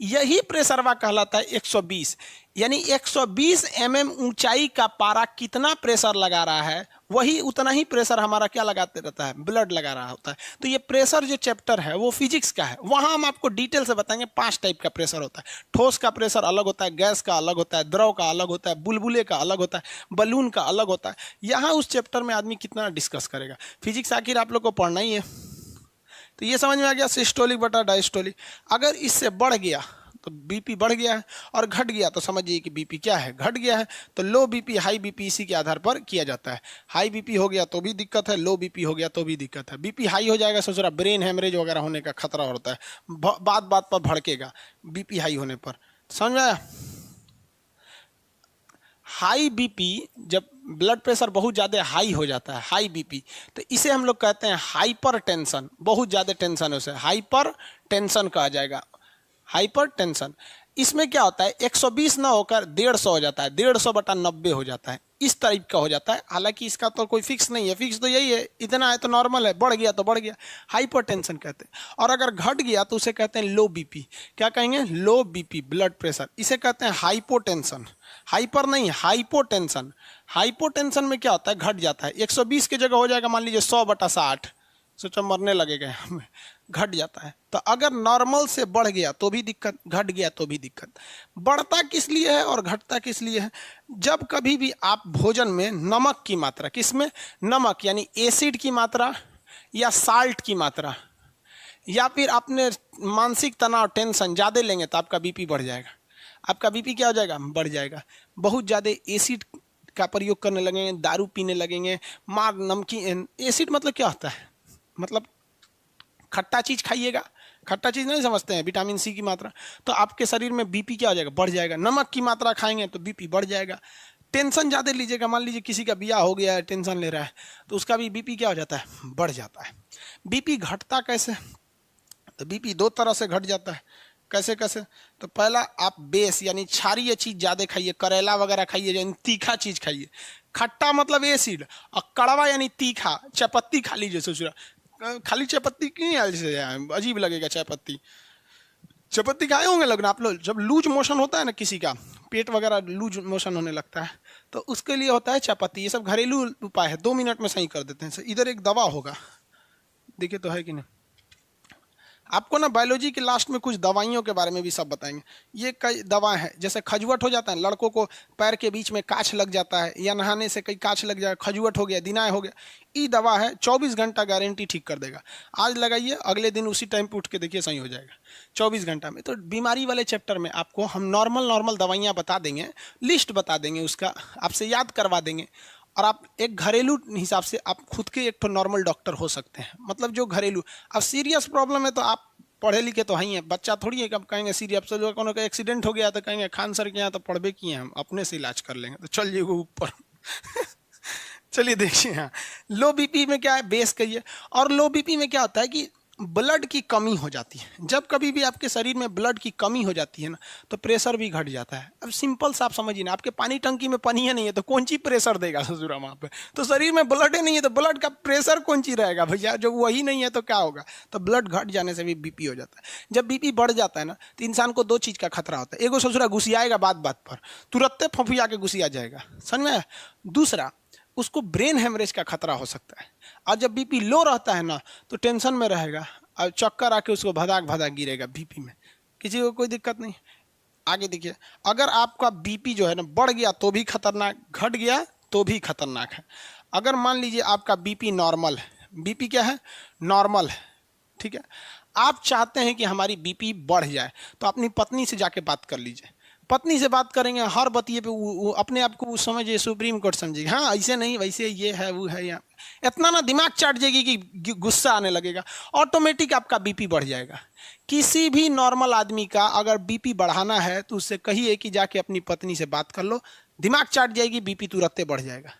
यही प्रेशरवा कहलाता है 120। यानी 120 mm ऊंचाई का पारा कितना प्रेशर लगा रहा है, वही उतना ही प्रेशर हमारा क्या लगाते रहता है? ब्लड लगा रहा होता है। तो ये प्रेशर जो चैप्टर है वो फिजिक्स का है, वहां हम आपको डिटेल से बताएंगे 5 टाइप का प्रेशर होता है। ठोस का प्रेशर अलग होता है, गैस का अलग होता है, द्रव का अलग होता है, बुलबुले का अलग होता है, बलून का अलग होता है। यहाँ उस चैप्टर में आदमी कितना डिस्कस करेगा? फिजिक्स आखिर आप लोग को पढ़ना ही है। तो ये समझ में आ गया, सिस्टोलिक बटा डायस्टोलिक। अगर इससे बढ़ गया तो बीपी बढ़ गया है, और घट गया तो समझिए कि बीपी क्या है? घट गया है। तो लो बीपी, हाई बीपी इसी के आधार पर किया जाता है। हाई बीपी हो गया तो भी दिक्कत है, लो बीपी हो गया तो भी दिक्कत है। बीपी हाई हो जाएगा, सोच रहा ब्रेन हेमरेज वगैरह होने का खतरा होता है, बात बात पर भड़केगा बीपी हाई होने पर। समझ में आया? हाई बीपी, जब ब्लड प्रेशर बहुत ज़्यादा हाई हो जाता है, हाई बीपी, तो इसे हम लोग कहते हैं हाइपर टेंशन। बहुत ज़्यादा टेंशन है उसे हाइपर टेंशन कहा जाएगा, हाइपर टेंशन। इसमें क्या होता है? 120 ना होकर 150 हो जाता है, 150 बटा 90 हो जाता है, इस टाइप का हो जाता है। हालांकि इसका तो कोई फिक्स नहीं है, फिक्स तो यही है, इतना है तो नॉर्मल है, बढ़ गया तो बढ़ गया, हाइपर टेंशन कहते हैं। और अगर घट गया तो उसे कहते हैं लो बीपी। क्या कहेंगे? लो बीपी, ब्लड प्रेशर। इसे कहते हैं हाइपोटेंशन। हाइपर नहीं, हाइपोटेंशन। हाइपोटेंशन में क्या होता है? घट जाता है, 120 की जगह हो जाएगा मान लीजिए 100 बटा 60, सोचो मरने लगेगा हमें, घट जाता है। तो अगर नॉर्मल से बढ़ गया तो भी दिक्कत, घट गया तो भी दिक्कत। बढ़ता किस लिए है और घटता किस लिए है? जब कभी भी आप भोजन में नमक की मात्रा, किसमें? नमक यानी एसिड की मात्रा या साल्ट की मात्रा, या फिर आपने मानसिक तनाव टेंशन ज़्यादा लेंगे तो आपका बीपी बढ़ जाएगा। आपका बीपी क्या हो जाएगा? बढ़ जाएगा। बहुत ज़्यादा एसिड का प्रयोग करने लगेंगे, दारू पीने लगेंगे, मार नमकीन। एसिड मतलब क्या होता है? मतलब खट्टा चीज़ खाइएगा, खट्टा चीज़ नहीं समझते हैं, विटामिन सी की मात्रा, तो आपके शरीर में बीपी क्या हो जाएगा? बढ़ जाएगा। नमक की मात्रा खाएंगे तो बीपी बढ़ जाएगा। टेंशन ज़्यादा लीजिएगा, मान लीजिए किसी का ब्याह हो गया है, टेंशन ले रहा है, तो उसका भी बीपी क्या हो जाता है? बढ़ जाता है। बीपी घटता कैसे? तो बीपी दो तरह से घट जाता है। कैसे कैसे? तो पहला, आप बेस यानी क्षारीय चीज़ ज़्यादा खाइए, करेला वगैरह खाइए, यानी तीखा चीज़ खाइए। खट्टा मतलब एसिड, और कड़वा यानी तीखा। चायपत्ती खा लीजिए ससुरा, खाली चायपत्ती क्यों ऐसे अजीब लगेगा? चायपत्ती खाए होंगे लोग ना आप लोग। जब लूज मोशन होता है ना, किसी का पेट वगैरह लूज मोशन होने लगता है, तो उसके लिए होता है चायपत्ती। ये सब घरेलू उपाय है, 2 मिनट में सही कर देते हैं। इधर एक दवा होगा, देखिए तो है कि नहीं। आपको ना बायोलॉजी के लास्ट में कुछ दवाइयों के बारे में भी सब बताएंगे। ये कई दवा है, जैसे खजुवट हो जाता है, लड़कों को पैर के बीच में काछ लग जाता है, या नहाने से कई काछ लग जाए, खजुवट हो गया, दिनाय हो गया, ये दवा है, 24 घंटा गारंटी ठीक कर देगा। आज लगाइए, अगले दिन उसी टाइम पे उठ के देखिए सही हो जाएगा 24 घंटा में। तो बीमारी वाले चैप्टर में आपको हम नॉर्मल दवाइयाँ बता देंगे, लिस्ट बता देंगे, उसका आपसे याद करवा देंगे, और आप एक घरेलू हिसाब से आप खुद के एक तो नॉर्मल डॉक्टर हो सकते हैं। मतलब जो घरेलू, अब सीरियस प्रॉब्लम है तो आप पढ़े लिखे तो ही हैं, बच्चा थोड़ी है कि आप कहेंगे सीरियस। जो कोनो का एक्सीडेंट हो गया तो कहेंगे खान सर के यहाँ तो पढ़बे किए, हम अपने से इलाज कर लेंगे, तो चलिए वो ऊपर। चलिए देखिए, यहाँ लो बीपी में क्या है, बेस कहिए। और लो बीपी में क्या होता है कि ब्लड की कमी हो जाती है। जब कभी भी आपके शरीर में ब्लड की कमी हो जाती है ना, तो प्रेशर भी घट जाता है। अब सिंपल सा आप समझिए ना, आपके पानी टंकी में पानी है नहीं है तो कौन ची प्रेशर देगा ससुरा वहाँ पे? तो शरीर में ब्लड ही नहीं है तो ब्लड का प्रेशर कौन ची रहेगा भैया? जब वही नहीं है तो क्या होगा? तो ब्लड घट जाने से भी बीपी हो जाता है। जब बीपी बढ़ जाता है ना, तो इंसान को 2 चीज़ का खतरा होता है। एगो ससुरा गुस्सियाएगा बात बात पर, तुरंत फंफिया के गुस्सिया जाएगा, समझ में? दूसरा, उसको ब्रेन हेमरेज का खतरा हो सकता है। और जब बीपी लो रहता है ना, तो टेंशन में रहेगा और चक्कर आके उसको भदाक भदाक गिरेगा बीपी में। किसी को कोई दिक्कत नहीं। आगे देखिए, अगर आपका बीपी जो है ना बढ़ गया तो भी खतरनाक, घट गया तो भी खतरनाक है। अगर मान लीजिए आपका बीपी नॉर्मल है, बीपी क्या है? नॉर्मल है, ठीक है। आप चाहते हैं कि हमारी बीपी बढ़ जाए, तो अपनी पत्नी से जाके बात कर लीजिए। पत्नी से बात करेंगे, हर बतिये पे वो अपने आप को समझिए सुप्रीम कोर्ट समझिए, हाँ ऐसे नहीं वैसे ये है वो है, यहाँ इतना ना दिमाग चाट जाएगी कि गुस्सा आने लगेगा, ऑटोमेटिक आपका बीपी बढ़ जाएगा। किसी भी नॉर्मल आदमी का अगर बीपी बढ़ाना है तो उससे कहिए कि जाके अपनी पत्नी से बात कर लो, दिमाग चाट जाएगी, बीपी तुरंत बढ़ जाएगा।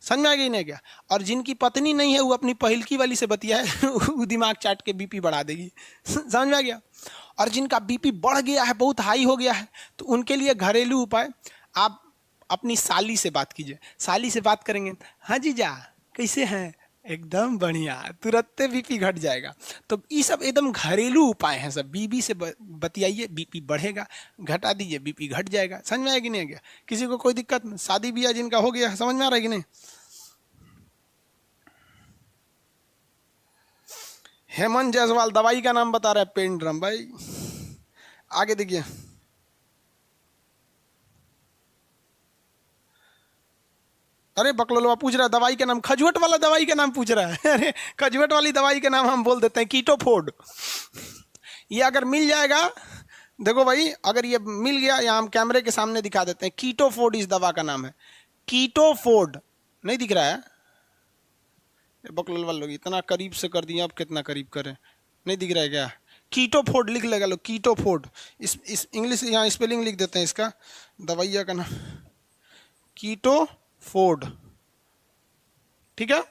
समझ में आ गई नहीं क्या? और जिनकी पत्नी नहीं है वो अपनी पहिलकी वाली से बतियाए, वो दिमाग चाट के बीपी बढ़ा देगी। समझ में आ गया? और जिनका बीपी बढ़ गया है, बहुत हाई हो गया है, तो उनके लिए घरेलू उपाय, आप अपनी साली से बात कीजिए। साली से बात करेंगे, हाँ जीजा कैसे हैं? एकदम बढ़िया, तुरंत बीपी घट जाएगा। तो ये सब एकदम घरेलू उपाय हैं सब। बीबी से बतियाइए, बीपी बढ़ेगा, घटा दीजिए, बीपी घट जाएगा। समझ में आएगी नहीं गया? किसी को कोई दिक्कत नहीं? शादी ब्याह जिनका हो गया, समझ में आ रहा है कि नहीं? हेमंत जायसवाल दवाई का नाम बता रहा है, पेन ड्रम भाई। आगे देखिए, अरे बकलोलवा पूछ रहा है दवाई का नाम, खजुवट वाला दवाई का नाम पूछ रहा है। अरे खजुवट वाली दवाई का नाम हम बोल देते हैं कीटोफोर्ड। ये अगर मिल जाएगा, देखो भाई, अगर ये मिल गया, यहाँ हम कैमरे के सामने दिखा देते हैं। कीटोफोर्ड इस दवा का नाम है, कीटोफोर्ड। नहीं दिख रहा है? बकलोल वाले लोग इतना करीब से कर दिए, अब कितना करीब करें? नहीं दिख रहा है क्या? कीटोफोर्ड लिख लेगा लोग, कीटोफोर्ड। इस इंग्लिश यहाँ स्पेलिंग लिख देते हैं इसका, दवाइया का नाम कीटोफोर्ड, ठीक है।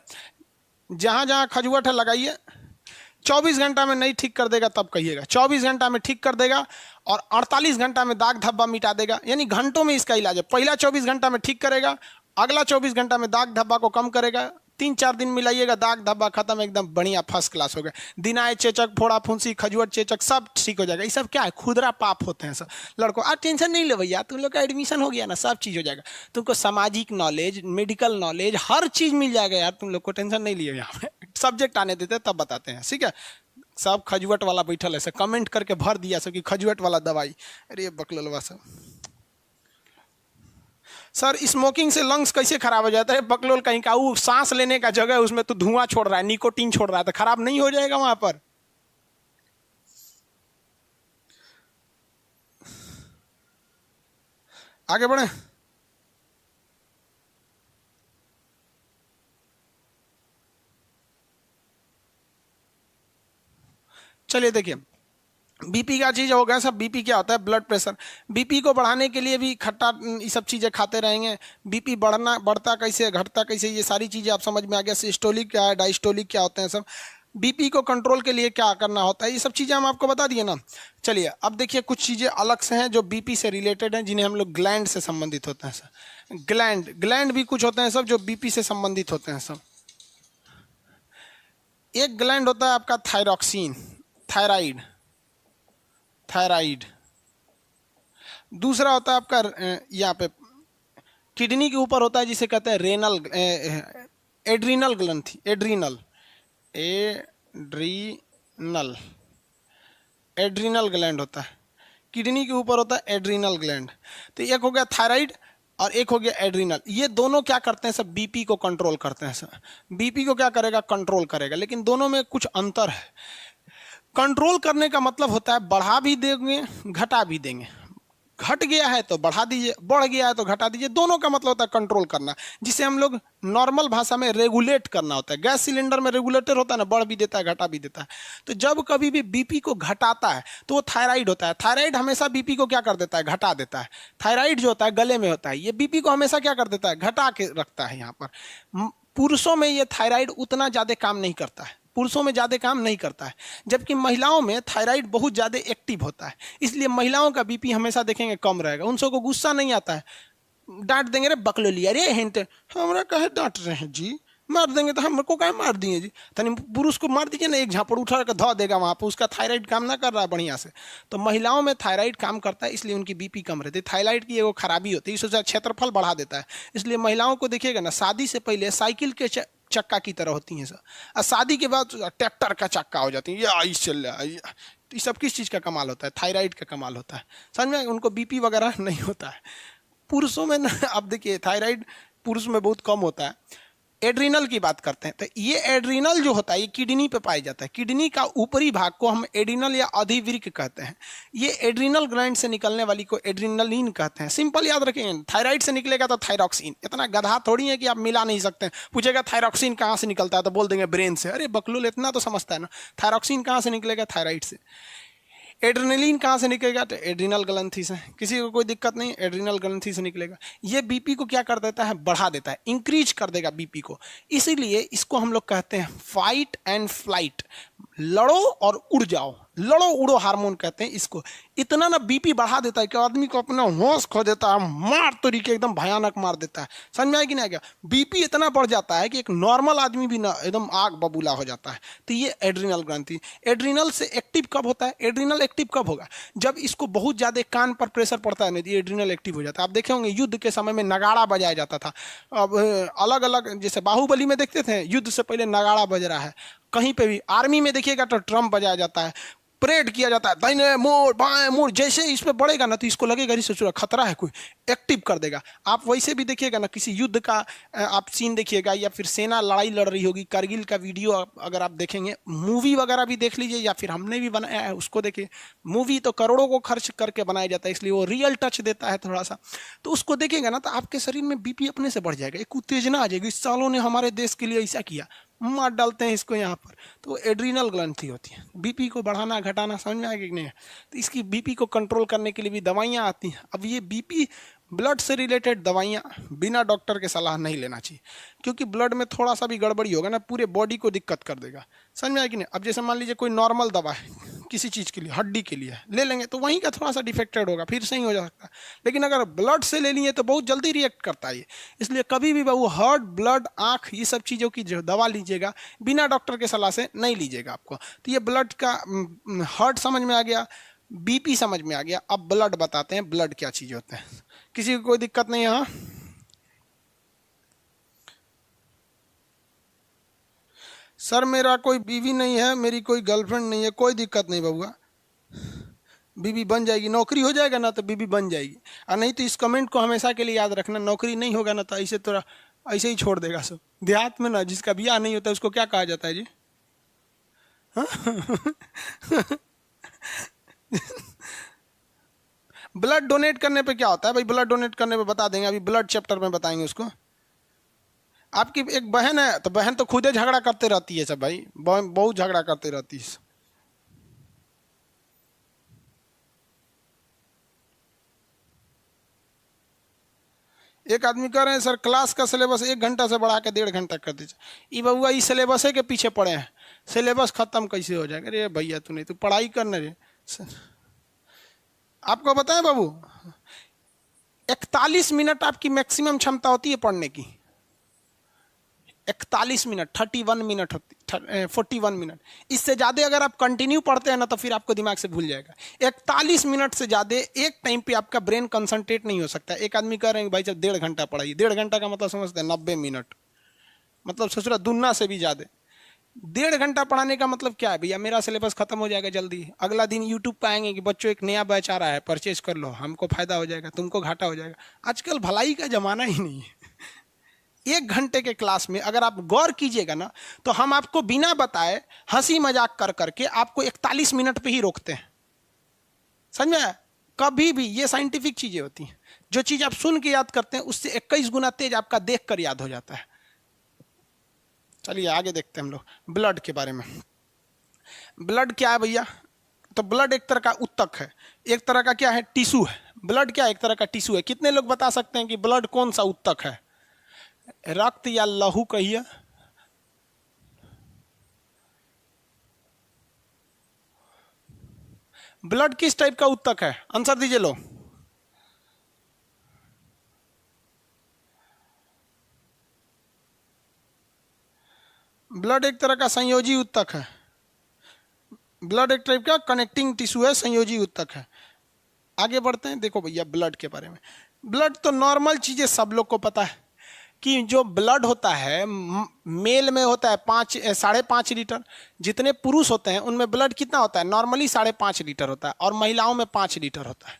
जहाँ जहाँ खजुवट है लगाइए, 24 घंटा में नहीं ठीक कर देगा तब कहिएगा, 24 घंटा में ठीक कर देगा, और 48 घंटा में दाग धब्बा मिटा देगा। यानी घंटों में इसका इलाज है। पहला 24 घंटा में ठीक करेगा, अगला 24 घंटा में दाग धब्बा को कम करेगा। 3-4 दिन मिलाइएगा, दाग धब्बा खत्म, एकदम बढ़िया फर्स्ट क्लास हो गया। दिनाय, चेचक, फोड़ा फुंसी, खजुवट, चेचक सब ठीक हो जाएगा। ये सब क्या है? खुदरा पाप होते हैं सब लड़कों। आप टेंशन नहीं ले भैया, तुम लोग का एडमिशन हो गया ना, सब चीज़ हो जाएगा। तुमको सामाजिक नॉलेज, मेडिकल नॉलेज, हर चीज़ मिल जाएगा यार, तुम लोग को टेंशन नहीं लिए। यहाँ पे सब्जेक्ट आने देते तब बताते हैं, ठीक है। सब खजुवट वाला बैठल है, कमेंट करके भर दिया सब कि खजुवट वाला दवाई। अरे बकलोलवा सब, सर स्मोकिंग से लंग्स कैसे खराब हो जाता है? बकलोल कहीं का, वो सांस लेने का जगह है उसमें तो धुआं छोड़ रहा है, निकोटीन छोड़ रहा है, तो खराब नहीं हो जाएगा वहां पर? आगे बढ़े। चलिए देखिए, बीपी का चीज हो गया सब। बीपी क्या होता है? Blood pressure. बीपी को बढ़ाने के लिए भी खट्टा ये सब चीजें खाते रहेंगे। बीपी बढ़ता कैसे, घटता कैसे, ये सारी चीजें आप समझ में आ गया। सिस्टोलिक क्या है, डायस्टोलिक क्या होते हैं सब। बीपी को कंट्रोल के लिए क्या करना होता है, ये सब चीजें हम आपको बता दिए ना। चलिए अब देखिए कुछ चीजें अलग से हैं जो बीपी से रिलेटेड हैं, जिन्हें हम लोग ग्लैंड से संबंधित होते हैं सर। ग्लैंड भी कुछ होते हैं सब जो बीपी से संबंधित होते हैं सब। एक ग्लैंड होता है आपका थायरॉक्सिन, थायराइड, थायराइड। दूसरा होता है आपका यहाँ पे किडनी के ऊपर होता है जिसे कहते हैं रेनल, एड्रीनल ग्रंथि, एड्रीनल, एड्रीनल, एड्रीनल ग्लैंड होता है। किडनी के ऊपर होता है एड्रीनल ग्लैंड। तो एक हो गया थायराइड और एक हो गया एड्रीनल। ये दोनों क्या करते हैं सब? बीपी को कंट्रोल करते हैं सर। बीपी को क्या करेगा? कंट्रोल करेगा। लेकिन दोनों में कुछ अंतर है। कंट्रोल करने का मतलब होता है बढ़ा भी देंगे, घटा भी देंगे। घट गया है तो बढ़ा दीजिए, बढ़ गया है तो घटा दीजिए। दोनों का मतलब होता है कंट्रोल करना, जिसे हम लोग नॉर्मल भाषा में रेगुलेट करना होता है। गैस सिलेंडर में रेगुलेटर होता है ना, बढ़ भी देता है घटा भी देता है। तो जब कभी भी बीपी को घटाता है तो वो थायराइड होता है। थायराइड हमेशा बीपी को क्या कर देता है? घटा देता है। थायराइड जो होता है गले में होता है, ये बीपी को हमेशा क्या कर देता है? घटा के रखता है। यहाँ पर पुरुषों में ये थायराइड उतना ज्यादा काम नहीं करता है, पुरुषों में ज़्यादा काम नहीं करता है। जबकि महिलाओं में थायराइड बहुत ज़्यादा एक्टिव होता है, इसलिए महिलाओं का बीपी हमेशा देखेंगे कम रहेगा। उन सबको गुस्सा नहीं आता है, डांट देंगे रे बकलो लिया रे हिंते, हमरा कहे डांट रहे हैं जी, मार देंगे तो हमको कहे मार दिए जी। तनी पुरुष को मार दीजिए ना, एक झापड़ उठा कर धो देगा वहाँ पर, उसका थायराइड काम ना कर रहा है बढ़िया से। तो महिलाओं में थायराइड काम करता है, इसलिए उनकी बीपी कम रहती है। थायराइड की एगो खराबी होती है, इससे क्षेत्रफल बढ़ा देता है। इसलिए महिलाओं को देखिएगा ना, शादी से पहले साइकिल के चक्का की तरह होती हैं सर, और शादी के बाद ट्रैक्टर का चक्का हो जाती है। ये चल रहा है। तो ये सब किस चीज़ का कमाल होता है? थायराइड का कमाल होता है। समझ में? उनको बीपी वगैरह नहीं होता है। पुरुषों में ना, अब देखिए थायराइड पुरुष में बहुत कम होता है। एड्रीनल की बात करते हैं तो ये एड्रीनल जो होता है ये किडनी पे पाया जाता है। किडनी का ऊपरी भाग को हम एड्रीनल या अधिवृक्क कहते हैं। ये एड्रीनल ग्लैंड से निकलने वाली को एड्रीनलिन कहते हैं। सिंपल याद रखें, थायराइड से निकलेगा तो थायरॉक्सिन। इतना गधा थोड़ी है कि आप मिला नहीं सकते। पूछेगा थायरॉक्सिन कहाँ से निकलता है तो बोल देंगे ब्रेन से। अरे बकलूल, इतना तो समझता है ना। थायरॉक्सिन कहाँ से निकलेगा? थायराइड से। एड्रेनलिन कहाँ से निकलेगा? तो एड्रीनल ग्रंथि से। किसी को कोई दिक्कत नहीं, एड्रीनल ग्रंथि से निकलेगा। ये बीपी को क्या कर देता है? बढ़ा देता है, इंक्रीज कर देगा बीपी को। इसीलिए इसको हम लोग कहते हैं फाइट एंड फ्लाइट, लड़ो और उड़ जाओ, लड़ो उड़ो हार्मोन कहते हैं इसको। इतना ना बीपी बढ़ा देता है कि आदमी को अपना होश खो देता है, मार तरीके एकदम भयानक मार देता है। समझ में आया कि नहीं आया? बीपी इतना बढ़ जाता है कि एक नॉर्मल आदमी भी ना एकदम आग बबूला हो जाता है। तो ये एड्रीनल ग्रंथि। एड्रीनल से एक्टिव कब होता है? एड्रीनल एक्टिव कब होगा? जब इसको बहुत ज्यादा कान पर प्रेशर पड़ता है, नहीं तो एड्रीनल एक्टिव हो जाता है। आप देखे होंगे युद्ध के समय में नगाड़ा बजाया जाता था। अब अलग अलग, जैसे बाहुबली में देखते थे युद्ध से पहले नगाड़ा बज रहा है। कहीं पे भी आर्मी में देखिएगा तो ड्रम बजाया जाता है, परेड किया जाता है, दाहिने मोड़ बाएं मोड़। जैसे इस पे बढ़ेगा ना तो इसको लगेगा इसे सोच खतरा है, कोई एक्टिव कर देगा। आप वैसे भी देखिएगा ना, किसी युद्ध का आप सीन देखिएगा या फिर सेना लड़ाई लड़ रही होगी, कारगिल का वीडियो अगर आप देखेंगे, मूवी वगैरह भी देख लीजिए या फिर हमने भी बनाया है उसको देखिए। मूवी तो करोड़ों को खर्च करके बनाया जाता है, इसलिए वो रियल टच देता है थोड़ा सा। तो उसको देखेगा ना तो आपके शरीर में बीपी अपने से बढ़ जाएगा, एक उत्तेजना आ जाएगी। इस सालों ने हमारे देश के लिए ऐसा किया, मार डालते हैं इसको यहाँ पर। तो एड्रीनल ग्रंथि होती है। बीपी को बढ़ाना घटाना समझ में आएगा कि नहीं? तो इसकी बीपी को कंट्रोल करने के लिए भी दवाइयाँ आती हैं। अब ये बीपी ब्लड से रिलेटेड दवाइयाँ बिना डॉक्टर के सलाह नहीं लेना चाहिए, क्योंकि ब्लड में थोड़ा सा भी गड़बड़ी होगा ना पूरे बॉडी को दिक्कत कर देगा। समझ में आया कि नहीं? अब जैसे मान लीजिए कोई नॉर्मल दवा है किसी चीज़ के लिए, हड्डी के लिए ले लेंगे तो वहीं का थोड़ा सा डिफेक्टेड होगा, फिर सही हो जा सकता है। लेकिन अगर ब्लड से ले लिए तो बहुत जल्दी रिएक्ट करता है ये। इसलिए कभी भी वो हार्ट, ब्लड, आँख, ये सब चीज़ों की जो दवा लीजिएगा बिना डॉक्टर के सलाह से नहीं लीजिएगा आपको। तो ये ब्लड का हार्ट समझ में आ गया, बीपी समझ में आ गया। अब ब्लड बताते हैं, ब्लड क्या चीज़ होते हैं। किसी को कोई दिक्कत नहीं है? हाँ सर, मेरा कोई बीवी नहीं है, मेरी कोई गर्लफ्रेंड नहीं है। कोई दिक्कत नहीं बबुआ, बीबी बन जाएगी। नौकरी हो जाएगा ना तो बीबी बन जाएगी। और नहीं तो इस कमेंट को हमेशा के लिए याद रखना, नौकरी नहीं होगा ना तो ऐसे तो ऐसे ही छोड़ देगा सब। देहात में ना जिसका ब्याह नहीं होता उसको क्या कहा जाता है जी? हाँ? ब्लड डोनेट करने पे क्या होता है भाई, ब्लड डोनेट करने पे बता देंगे, अभी ब्लड चैप्टर में बताएंगे उसको। आपकी एक बहन है तो बहन तो खुद ही झगड़ा करते रहती है सब भाई, बहुत झगड़ा करते रहती है। एक आदमी कह रहे हैं सर क्लास का सिलेबस 1 घंटा से बढ़ा के 1.5 घंटा कर दीजिए। ये बउआ इस सिलेबस के पीछे पड़े हैं, सिलेबस खत्म कैसे हो जाएगा? अरे भैया तू नहीं, तू पढ़ाई करने रे। आपको बताएं बाबू, 41 मिनट आपकी मैक्सिमम क्षमता होती है पढ़ने की। 41 मिनट, 31 मिनट होती, 41 मिनट। इससे ज़्यादा अगर आप कंटिन्यू पढ़ते हैं ना तो फिर आपको दिमाग से भूल जाएगा। 41 मिनट से ज़्यादा एक टाइम पे आपका ब्रेन कंसंट्रेट नहीं हो सकता। एक आदमी कह रहे हैं भाई जब 1.5 घंटा पढ़ाइए, 1.5 घंटा का मतलब समझते हैं 90 मिनट, मतलब सोच रहा दुन्ना से भी ज़्यादा। 1.5 घंटा पढ़ाने का मतलब क्या है भैया, मेरा सिलेबस खत्म हो जाएगा जल्दी, अगला दिन यूट्यूब पे आएंगे कि बच्चों एक नया बैच आ रहा है, परचेज कर लो, हमको फायदा हो जाएगा, तुमको घाटा हो जाएगा। आजकल भलाई का जमाना ही नहीं है। 1 घंटे के क्लास में अगर आप गौर कीजिएगा ना तो हम आपको बिना बताए हंसी मजाक कर करके आपको 41 मिनट पे ही रोकते हैं। समझ में आया? कभी भी ये साइंटिफिक चीजें होती हैं, जो चीज आप सुन के याद करते हैं उससे 21 गुना तेज आपका देख कर याद हो जाता है। चलिए आगे देखते हैं हम लोग ब्लड के बारे में। ब्लड क्या है भैया? तो ब्लड एक तरह का उत्तक है, एक तरह का क्या है, टिश्यू है। ब्लड क्या एक तरह का टिश्यू है। कितने लोग बता सकते हैं कि ब्लड कौन सा उत्तक है? रक्त या लहू कहिए। ब्लड किस टाइप का उत्तक है? आंसर दीजिए लो। ब्लड एक तरह का संयोजी उत्तक है। ब्लड एक टाइप का कनेक्टिंग टिश्यू है, संयोजी उत्तक है। आगे बढ़ते हैं। देखो भैया ब्लड के बारे में, ब्लड तो नॉर्मल चीजें सब लोग को पता है कि जो ब्लड होता है मेल में होता है 5.5 लीटर। जितने पुरुष होते हैं उनमें ब्लड कितना होता है? नॉर्मली 5.5 लीटर होता है, और महिलाओं में 5 लीटर होता है।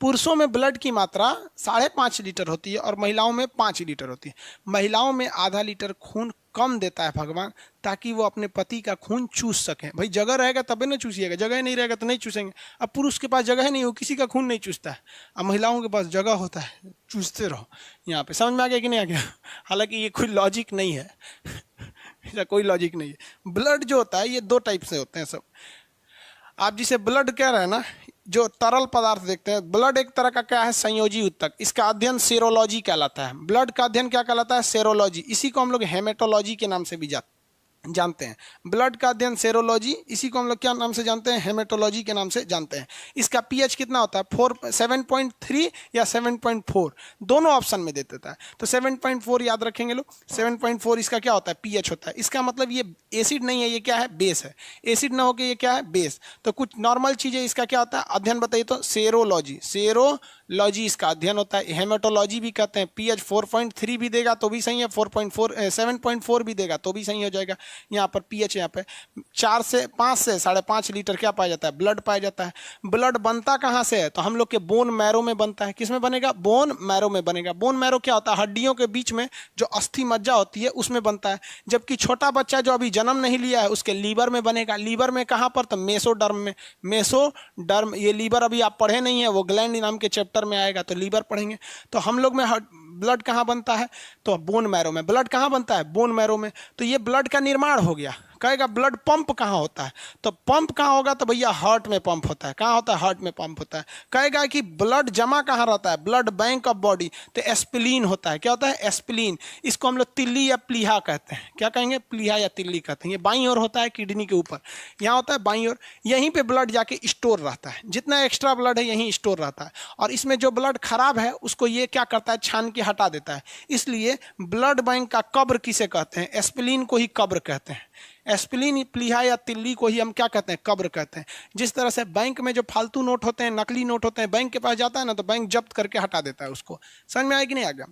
पुरुषों में ब्लड की मात्रा 5.5 लीटर होती है और महिलाओं में 5 लीटर होती है। महिलाओं में आधा लीटर खून कम देता है भगवान, ताकि वो अपने पति का खून चूस सकें। भाई जगह रहेगा तभी ना चूसिएगा, जगह नहीं रहेगा तो नहीं चूसेंगे। अब पुरुष के पास जगह नहीं हो, किसी का खून नहीं चूसता है। अब महिलाओं के पास जगह होता है, चूसते रहो। यहाँ पे समझ में आ गया कि नहीं आ गया? हालांकि ये कोई लॉजिक नहीं है, ऐसा कोई लॉजिक नहीं है। ब्लड जो होता है ये 2 टाइप से होते हैं सब। आप जिसे ब्लड कह रहे हैं ना, जो तरल पदार्थ देखते हैं, ब्लड एक तरह का क्या है, संयोजी उत्तक। इसका अध्ययन सेरोलॉजी कहलाता है। ब्लड का अध्ययन क्या कहलाता है? सेरोलॉजी। इसी को हम लोग हेमेटोलॉजी के नाम से भी जानते हैं। ब्लड का अध्ययन सेरोलॉजी, इसी को हम लोग क्या नाम से जानते हैं? हेमेटोलॉजी के नाम से जानते हैं। इसका पीएच कितना होता है? 7.3 या 7.4, दोनों ऑप्शन में दे देता है। तो 7.4 याद रखेंगे लोग। 7.4 इसका क्या होता है? पीएच होता है। इसका मतलब ये एसिड नहीं है, ये क्या है? बेस है। एसिड ना होकर ये क्या है? बेस। तो कुछ नॉर्मल चीजें इसका क्या होता है? अध्ययन बताइए तो। सेरोलॉजी, सेरोलॉजी इसका अध्ययन होता है। हेमेटोलॉजी भी कहते हैं। पीएच 4.3 भी देगा तो भी सही है, 7.4 भी देगा तो भी सही हो जाएगा। यहाँ पर पीएच यहाँ पे 5 से 5.5 लीटर क्या पाया जाता है? ब्लड पाया जाता है। ब्लड बनता कहाँ से है? तो हम लोग के बोन मैरो में बनता है। किस में बनेगा? बोन मैरो में बनेगा। बोन मैरो क्या होता है? हड्डियों के बीच में जो अस्थि मज्जा होती है उसमें बनता है। जबकि छोटा बच्चा जो अभी जन्म नहीं लिया है उसके लीवर में बनेगा। लीवर में कहाँ पर? तो मेसोडर्म में। मेसोडर्म, ये लीवर अभी आप पढ़े नहीं है, वो ग्लैंड नाम के चैप्टर में आएगा तो लीवर पढ़ेंगे। तो हम लोग में ब्लड कहाँ बनता है? तो बोन मैरो में। ब्लड कहाँ बनता है? बोन मैरो में। तो ये ब्लड का निर्माण हो गया। कहेगा ब्लड पंप कहाँ होता है? तो पंप कहाँ होगा? तो भैया हार्ट में पंप होता है। कहाँ होता है? हार्ट में पंप होता है। कहेगा कि ब्लड जमा कहाँ रहता है? Blood bank of body. तो एस्पिलीन होता है। क्या होता है? एस्पिलीन। इसको हम लोग तिल्ली या प्लीहा कहते हैं। क्या कहेंगे? प्लीहा या तिल्ली कहते हैं। ये बाईं ओर होता है, किडनी के ऊपर। यहाँ होता है बाईं ओर। यहीं पे ब्लड जाके स्टोर रहता है। जितना एक्स्ट्रा ब्लड है यहीं स्टोर रहता है। और इसमें जो ब्लड खराब है उसको ये क्या करता है? छान के हटा देता है। इसलिए ब्लड बैंक का कब्र किसे कहते हैं? एस्पिलीन को ही कब्र कहते हैं। एस्पिलीन, प्लीहा या तिल्ली को ही हम क्या कहते हैं? कब्र कहते हैं। जिस तरह से बैंक में जो फालतू नोट होते हैं, नकली नोट होते हैं, बैंक के पास जाता है ना तो बैंक जब्त करके हटा देता है उसको। समझ में आया कि नहीं आ गया?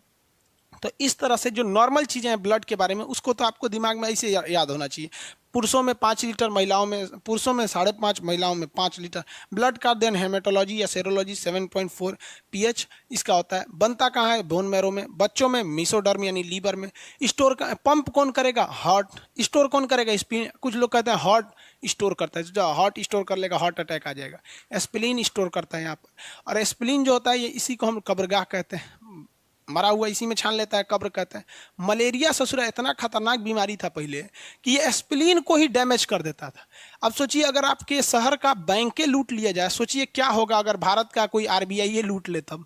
तो इस तरह से जो नॉर्मल चीजें हैं ब्लड के बारे में, उसको तो आपको दिमाग में ऐसे याद होना चाहिए। पुरुषों में 5 लीटर, महिलाओं में, पुरुषों में 5.5, महिलाओं में 5 लीटर। ब्लड का अध्ययन हेमेटोलॉजी या सेरोलॉजी। 7.4 पीएच इसका होता है। बनता कहाँ है? बोन मैरो में। बच्चों में मेसोडर्म यानी लीवर में। स्टोर का पंप कौन करेगा? हार्ट। स्टोर कौन करेगा? स्पिन। कुछ लोग कहते हैं हार्ट स्टोर करता है, जो हार्ट स्टोर कर लेगा हार्ट अटैक आ जाएगा। स्प्लीन स्टोर करता है यहाँ पर, और स्प्लीन जो होता है ये इसी को हम कब्रगाह कहते हैं, मरा हुआ इसी में छान लेता है, कब्र कहते हैं। मलेरिया ससुरा इतना खतरनाक बीमारी था पहले कि ये स्प्लीन को ही डैमेज कर देता था। अब सोचिए अगर आपके शहर का बैंकें लूट लिया जाए, सोचिए क्या होगा अगर भारत का कोई आरबीआई ये लूट ले, तब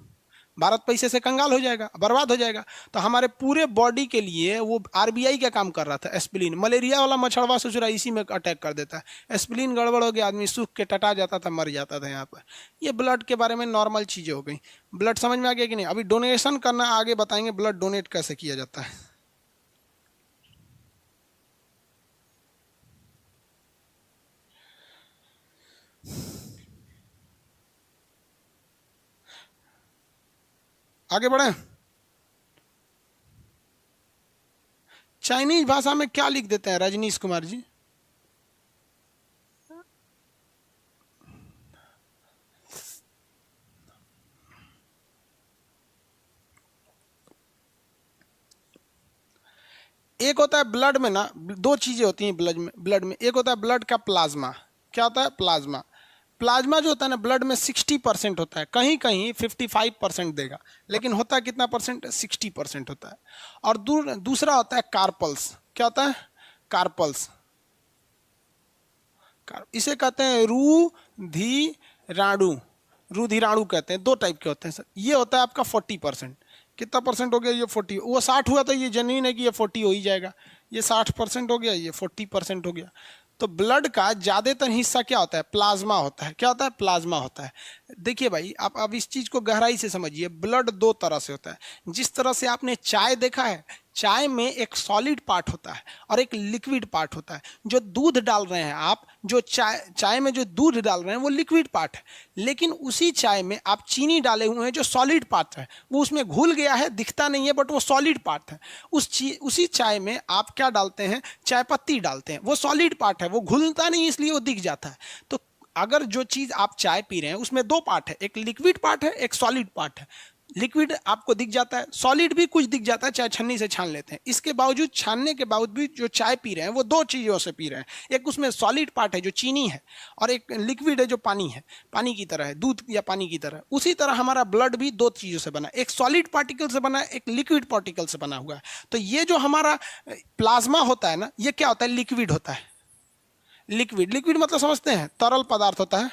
भारत पैसे से कंगाल हो जाएगा, बर्बाद हो जाएगा। तो हमारे पूरे बॉडी के लिए वो आरबीआई का काम कर रहा था एस्पिलिन। मलेरिया वाला मच्छरवा ससुरा इसी में अटैक कर देता है, एस्पिलिन गड़बड़ हो गया, आदमी सूख के टटा जाता था, मर जाता था। यहाँ पर ये ब्लड के बारे में नॉर्मल चीज़ें हो गई। ब्लड समझ में आ गया कि नहीं? अभी डोनेशन करना आगे बताएंगे, ब्लड डोनेट कैसे किया जाता है। आगे बढ़े। चाइनीज भाषा में क्या लिख देते हैं रजनीश कुमार जी? एक होता है ब्लड में ना, दो चीजें होती हैं ब्लड में एक होता है ब्लड का प्लाज्मा। क्या होता है? प्लाज्मा। प्लाज्मा जो होता है ना ब्लड में 60% होता है, कहीं कहीं 55% देगा, लेकिन होता है कितना परसेंट? 60% होता है। और दूसरा होता है कार्पल्स। क्या होता है? कार्पल्स। इसे कहते हैं रुधिराणु। रुधिराणु कहते हैं, दो टाइप के होते हैं सर। ये होता है आपका 40%। कितना परसेंट हो गया? ये 40। वो 60 हुआ तो ये जनरल है कि ये 40 हो ही जाएगा। ये 60% हो गया, ये 40% हो गया। तो ब्लड का ज्यादातर हिस्सा क्या होता है? प्लाज्मा होता है। क्या होता है? प्लाज्मा होता है। देखिए भाई, आप अब इस चीज को गहराई से समझिए। ब्लड दो तरह से होता है। जिस तरह से आपने चाय देखा है, चाय में एक सॉलिड पार्ट होता है और एक लिक्विड पार्ट होता है। जो दूध डाल रहे हैं आप, जो चाय में जो दूध डाल रहे हैं वो लिक्विड पार्ट है, लेकिन उसी चाय में आप चीनी डाले हुए हैं जो सॉलिड पार्ट है, वो उसमें घुल गया है, दिखता नहीं है बट वो सॉलिड पार्ट है। उसी चाय में आप क्या डालते हैं? चाय पत्ती डालते हैं, वो सॉलिड पार्ट है, वो घुलता नहीं इसलिए वो दिख जाता है। तो अगर जो चीज आप चाय पी रहे हैं उसमें दो पार्ट है, एक लिक्विड पार्ट है, एक सॉलिड पार्ट है। लिक्विड आपको दिख जाता है, सॉलिड भी कुछ दिख जाता है, चाहे छन्नी से छान लेते हैं। इसके बावजूद, छानने के बावजूद भी जो चाय पी रहे हैं वो दो चीज़ों से पी रहे हैं। एक उसमें सॉलिड पार्ट है जो चीनी है, और एक लिक्विड है जो पानी है, पानी की तरह है, दूध या पानी की तरह। उसी तरह हमारा ब्लड भी दो चीज़ों से बना है, एक सॉलिड पार्टिकल से बना है, एक लिक्विड पार्टिकल से बना हुआ है। तो ये जो हमारा प्लाज्मा होता है ना, ये क्या होता है? लिक्विड होता है। लिक्विड मतलब समझते हैं, तरल पदार्थ होता है,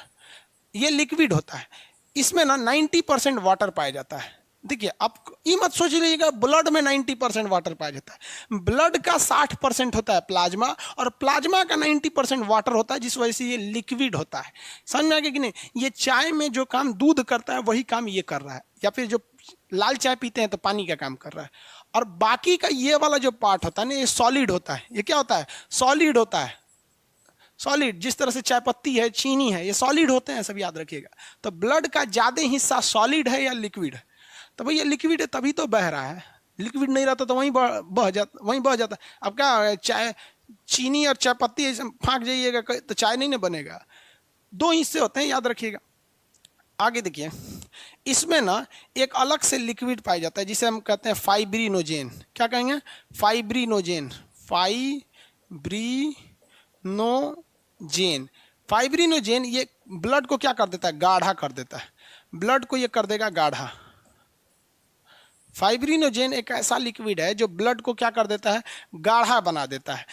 ये लिक्विड होता है। इसमें ना 90% वाटर पाया जाता है। देखिए, आप ये मत सोच लीजिएगा ब्लड में 90% वाटर पाया जाता है। ब्लड का 60% होता है प्लाज्मा, और प्लाज्मा का 90% वाटर होता है, जिस वजह से ये लिक्विड होता है। समझ में आ गया कि नहीं? ये चाय में जो काम दूध करता है वही काम ये कर रहा है, या फिर जो लाल चाय पीते हैं तो पानी का काम कर रहा है। और बाकी का ये वाला जो पार्ट होता है ना, ये सॉलिड होता है। ये क्या होता है? सॉलिड होता है। सॉलिड, जिस तरह से चाय पत्ती है, चीनी है, ये सॉलिड होते हैं, सब याद रखिएगा। तो ब्लड का ज्यादा हिस्सा सॉलिड है या लिक्विड है? तो भैया लिक्विड है तभी तो बह रहा है। लिक्विड नहीं रहता तो वहीं बह जाता। अब क्या चाय, चीनी और चाय पत्ती फाँक जाइएगा तो चाय नहीं ना बनेगा। दो हिस्से होते हैं, याद रखिएगा। आगे देखिए, इसमें ना एक अलग से लिक्विड पाया जाता है जिसे हम कहते हैं फाइब्रिनोजेन। क्या कहेंगे? फाइब्रिनोजेन। फाइब्रिनोजेन ये ब्लड को क्या कर देता है? गाढ़ा कर देता है। ब्लड को ये कर देगा गाढ़ा। फाइब्रिनोजेन एक ऐसा लिक्विड है जो ब्लड को क्या कर देता है? गाढ़ा बना देता है।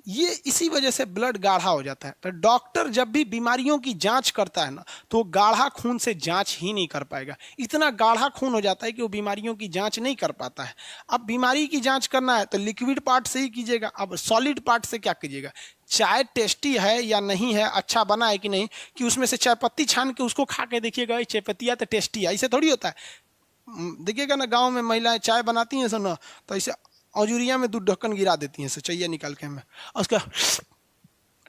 ये इसी वजह से ब्लड गाढ़ा हो जाता है। तो डॉक्टर जब भी बीमारियों की जांच करता है ना, तो गाढ़ा खून से जांच ही नहीं कर पाएगा। इतना गाढ़ा खून हो जाता है कि वो बीमारियों की जांच नहीं कर पाता है। अब बीमारी की जांच करना है तो लिक्विड पार्ट से ही कीजिएगा। अब सॉलिड पार्ट से क्या कीजिएगा? चाय टेस्टी है या नहीं है, अच्छा बना है कि नहीं, कि उसमें से चाय पत्ती छान के उसको खा के देखिएगा, चाय पत्तियाँ तो टेस्टी है, ऐसे थोड़ी होता है। देखिएगा ना, गाँव में महिलाएं चाय बनाती हैं ना, तो ऐसे औजुरिया में दूध ढक्कन गिरा देती हैं, चाहिए निकाल के हमें, उसका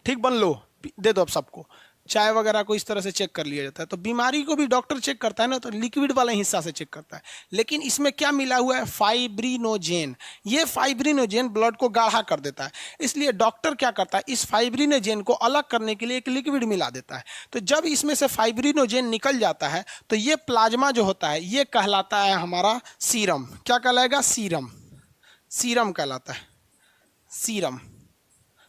ठीक बन लो, दे दो अब सबको। चाय वगैरह को इस तरह से चेक कर लिया जाता है। तो बीमारी को भी डॉक्टर चेक करता है ना, तो लिक्विड वाले हिस्सा से चेक करता है। लेकिन इसमें क्या मिला हुआ है? फाइब्रिनोजेन। ये फाइब्रिनोजेन ब्लड को गाढ़ा कर देता है। इसलिए डॉक्टर क्या करता है? इस फाइब्रिनोजेन को अलग करने के लिए एक लिक्विड मिला देता है। तो जब इसमें से फाइब्रिनोजेन निकल जाता है तो ये प्लाज्मा जो होता है ये कहलाता है हमारा सीरम। क्या कहलाएगा? सीरम। सीरम कहलाता है। सीरम।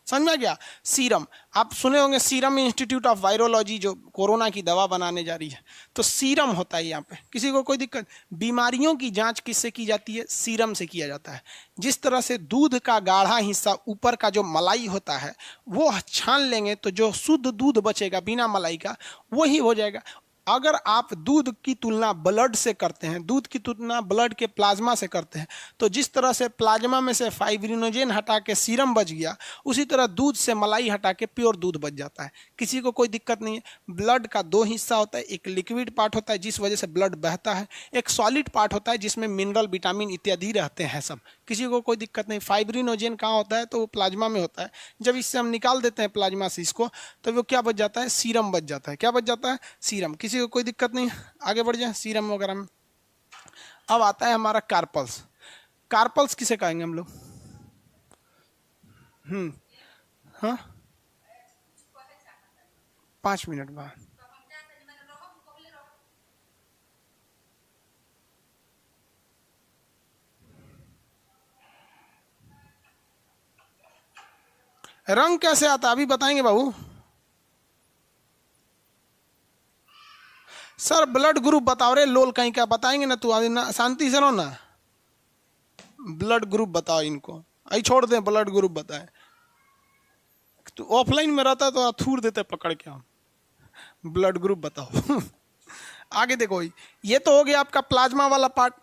समझ में आ गया। सीरम, आप सुने होंगे सीरम इंस्टीट्यूट ऑफ वायरोलॉजी जो कोरोना की दवा बनाने जा रही है, तो सीरम होता है यहाँ पे। किसी को कोई दिक्कत, बीमारियों की जांच किससे की जाती है? सीरम से किया जाता है। जिस तरह से दूध का गाढ़ा हिस्सा ऊपर का जो मलाई होता है वो छान लेंगे तो जो शुद्ध दूध बचेगा बिना मलाई का वही हो जाएगा। अगर आप दूध की तुलना ब्लड से करते हैं, दूध की तुलना ब्लड के प्लाज्मा से करते हैं, तो जिस तरह से प्लाज्मा में से फाइब्रिनोजेन हटा के सीरम बच गया, उसी तरह दूध से मलाई हटा के प्योर दूध बच जाता है। किसी को कोई दिक्कत नहीं है। ब्लड का दो हिस्सा होता है, एक लिक्विड पार्ट होता है जिस वजह से ब्लड बहता है, एक सॉलिड पार्ट होता है जिसमें मिनरल विटामिन इत्यादि रहते हैं सब। किसी को कोई दिक्कत नहीं। फाइब्रिनोजेन कहाँ होता है? तो वो प्लाज्मा में होता है। जब इससे हम निकाल देते हैं प्लाज्मा से इसको, तो वो क्या बच जाता है? सीरम बच जाता है। क्या बच जाता है? सीरम। किसी को कोई दिक्कत नहीं, आगे बढ़ जाए सीरम वगैरह में। अब आता है हमारा कार्पल्स। कार्पल्स किसे कहेंगे हम लोग? हाँ, 5 मिनट बाद। रंग कैसे आता है अभी बताएंगे बाबू। सर ब्लड ग्रुप बताओ रे, लोल कहीं का बताएंगे ना, तू अभी ना शांति से रहो ना। ब्लड ग्रुप बताओ इनको, आई छोड़ दें ब्लड ग्रुप बताए। तू ऑफलाइन में रहता तो थूर देते पकड़ के हम। ब्लड ग्रुप बताओ। आगे देखो, ये तो हो गया आपका प्लाज्मा वाला पार्ट।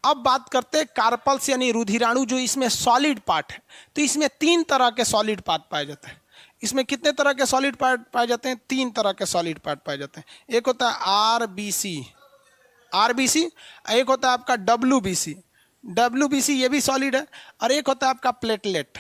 अब बात करते हैं कार्पल्स यानी रुधिराणु, जो इसमें सॉलिड पार्ट है। तो इसमें 3 तरह के सॉलिड पार्ट पाए जाते हैं। इसमें कितने तरह के सॉलिड पार्ट पाए जाते हैं? 3 तरह के सॉलिड पार्ट पाए जाते हैं। एक होता है आरबीसी, एक होता है आपका डब्ल्यूबीसी, ये भी सॉलिड है। और एक होता है आपका प्लेटलेट,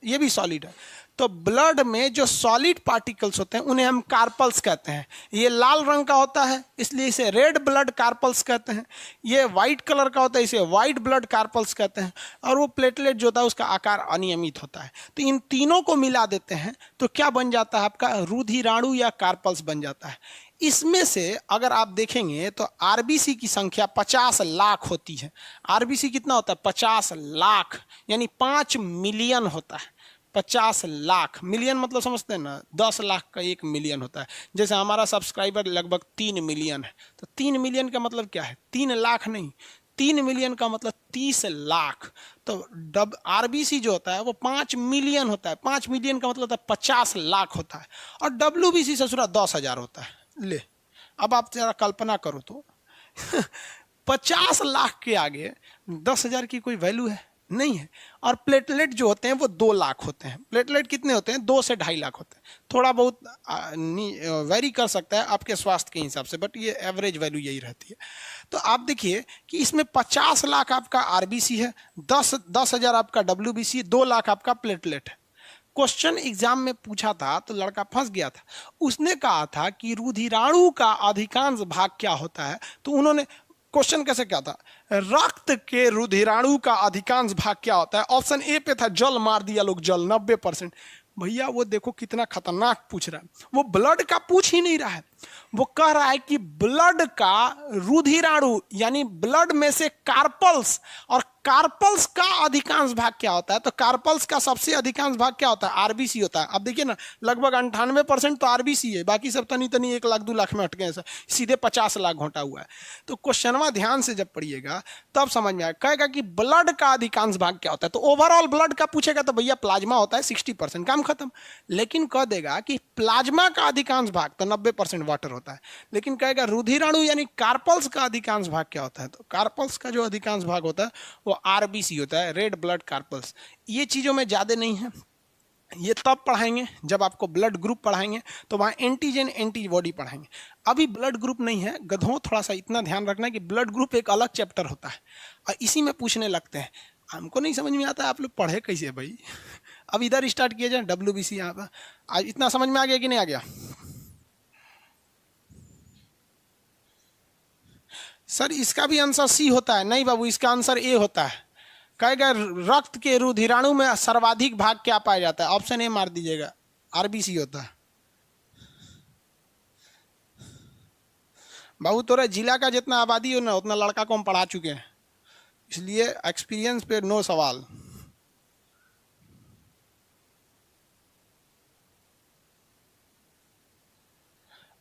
ये भी सॉलिड है। तो ब्लड में जो सॉलिड पार्टिकल्स होते हैं उन्हें हम कार्पल्स कहते हैं। ये लाल रंग का होता है इसलिए इसे रेड ब्लड कार्पल्स कहते हैं। ये वाइट कलर का होता है, इसे वाइट ब्लड कार्पल्स कहते हैं। और वो प्लेटलेट जो होता है उसका आकार अनियमित होता है। तो इन तीनों को मिला देते हैं तो क्या बन जाता है? आपका रुधिराणु या कार्पल्स बन जाता है। इसमें से अगर आप देखेंगे तो आरबीसी की संख्या 50 लाख होती है। आरबीसी कितना होता है? 50 लाख, यानी 5 मिलियन होता है। 50 लाख, मिलियन मतलब समझते हैं ना, 10 लाख का 1 मिलियन होता है। जैसे हमारा सब्सक्राइबर लगभग 3 मिलियन है, तो 3 मिलियन का मतलब क्या है? 3 लाख नहीं, 3 मिलियन का मतलब 30 लाख। तो आरबीसी जो होता है वो 5 मिलियन होता है। 5 मिलियन का मतलब होता है 50 लाख होता है। और डब्ल्यूबीसी ससुरा 10,000 होता है। ले, अब आप जरा कल्पना करो तो 50 लाख के आगे 10,000 की कोई वैल्यू है? नहीं है। और प्लेटलेट जो होते हैं वो 2 लाख होते हैं। प्लेटलेट कितने होते हैं? 2 से 2.5 लाख होते हैं। थोड़ा बहुत वेरी कर सकता है आपके स्वास्थ्य के हिसाब से, बट ये एवरेज वैल्यू यही रहती है। तो आप देखिए कि इसमें 50 लाख आपका आरबीसी है, 10,000 आपका डब्ल्यूबीसी, 2 लाख आपका प्लेटलेट है। क्वेश्चन एग्जाम में पूछा था तो लड़का फंस गया था। उसने कहा था कि रुधिराणु का अधिकांश भाग क्या होता है? तो उन्होंने क्वेश्चन कैसे क्या था? रक्त के रुधिराणु का अधिकांश भाग क्या होता है? ऑप्शन ए पे था जल, मार दिया लोग जल 90%। भैया वो देखो कितना खतरनाक पूछ रहा है। वो ब्लड का पूछ ही नहीं रहा है, वो कह रहा है कि ब्लड का रुधिराणु यानी ब्लड में से कार्पल्स, और कार्पल्स का अधिकांश भाग क्या होता है? तो कार्पल्स का सबसे अधिकांश भाग क्या होता है? आरबीसी होता है। अब देखिए ना, लगभग 98% तो आरबीसी है, बाकी सब तनी 1 लाख 2 लाख में हट गए, सीधे 50 लाख घोटा हुआ है। तो क्वेश्चनवा ध्यान से जब पढ़िएगा तब समझ में आएगा। कहेगा कि ब्लड का अधिकांश भाग क्या होता है, तो ओवरऑल ब्लड का पूछेगा तो भैया प्लाज्मा होता है 60%, काम खत्म। लेकिन कह देगा कि प्लाज्मा का अधिकांश भाग तो 90% वाटर होता है। लेकिन कहेगा रुधिराणु यानी कार्पल्स का अधिकांश भाग क्या होता है? तो कार्पल्स का जो अधिकांश भाग होता है वो आरबीसी होता है, रेड ब्लड कार्पल्स। ये चीजों में ज्यादा नहीं है, ये तब पढ़ाएंगे जब आपको ब्लड ग्रुप पढ़ाएंगे तो वहाँ एंटीजन एंटीबॉडी पढ़ाएंगे। अभी ब्लड ग्रुप नहीं है गधों, थोड़ा सा इतना ध्यान रखना है कि ब्लड ग्रुप एक अलग चैप्टर होता है और इसी में पूछने लगते हैं। हमको नहीं समझ में आता आप लोग पढ़े कैसे भाई। अब इधर स्टार्ट किया जाए डब्ल्यूबीसी, यहाँ पर आज इतना समझ में आ गया कि नहीं आ गया? सर इसका भी आंसर सी होता है। नहीं बाबू, इसका आंसर ए होता है। कहेगा रक्त के रुधिराणु में सर्वाधिक भाग क्या पाया जाता है? ऑप्शन ए मार दीजिएगा, आरबीसी होता है। बाबू तोरा जिला का जितना आबादी हो ना उतना लड़का को हम पढ़ा चुके हैं, इसलिए एक्सपीरियंस पे नो सवाल।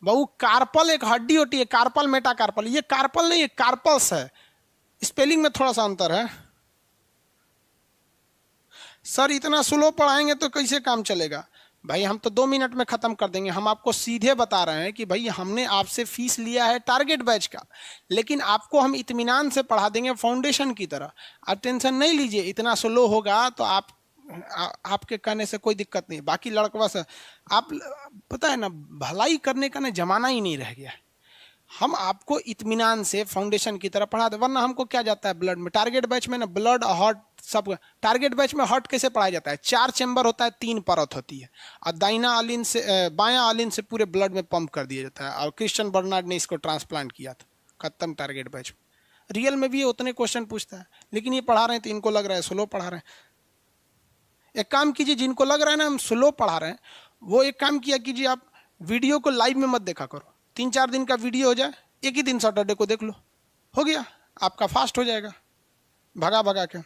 बहु कार्पल एक हड्डी होती है, कार्पल मेटाकार्पल, ये कार्पल नहीं, ये कार्पल्स है, स्पेलिंग में थोड़ा सा अंतर है। सर इतना स्लो पढ़ाएंगे तो कैसे काम चलेगा भाई, हम तो 2 मिनट में खत्म कर देंगे। हम आपको सीधे बता रहे हैं कि भाई हमने आपसे फीस लिया है टारगेट बैच का, लेकिन आपको हम इत्मीनान से पढ़ा देंगे फाउंडेशन की तरह। आप टेंशन नहीं लीजिए, इतना स्लो होगा तो आपके कहने से कोई दिक्कत नहीं। बाकी लड़कवा से आप पता है ना, भलाई करने का ना जमाना ही नहीं रह गया है। हम आपको इत्मीनान से फाउंडेशन की तरह पढ़ा दे, वरना हमको क्या जाता है ब्लड में। टारगेट बैच में ना ब्लड हार्ट सब, टारगेट बैच में हार्ट कैसे पढ़ाया जाता है, 4 चैम्बर होता है, 3 परत होती है, और दाइना आलिन से बायां आलिन से पूरे ब्लड में पंप कर दिया जाता है। और क्रिश्चियन बर्नार्ड ने इसको ट्रांसप्लांट किया था, खत्म टारगेट बैच में। रियल में भी ये उतने क्वेश्चन पूछता है, लेकिन ये पढ़ा रहे हैं तो इनको लग रहा है स्लो पढ़ा रहे हैं। एक काम कीजिए, जिनको लग रहा है ना हम स्लो पढ़ा रहे हैं, वो एक काम किया कीजिए, आप वीडियो को लाइव में मत देखा करो। 3-4 दिन का वीडियो हो जाए, एक ही दिन सैटरडे को देख लो, हो गया, आपका फास्ट हो जाएगा भगा भगा के।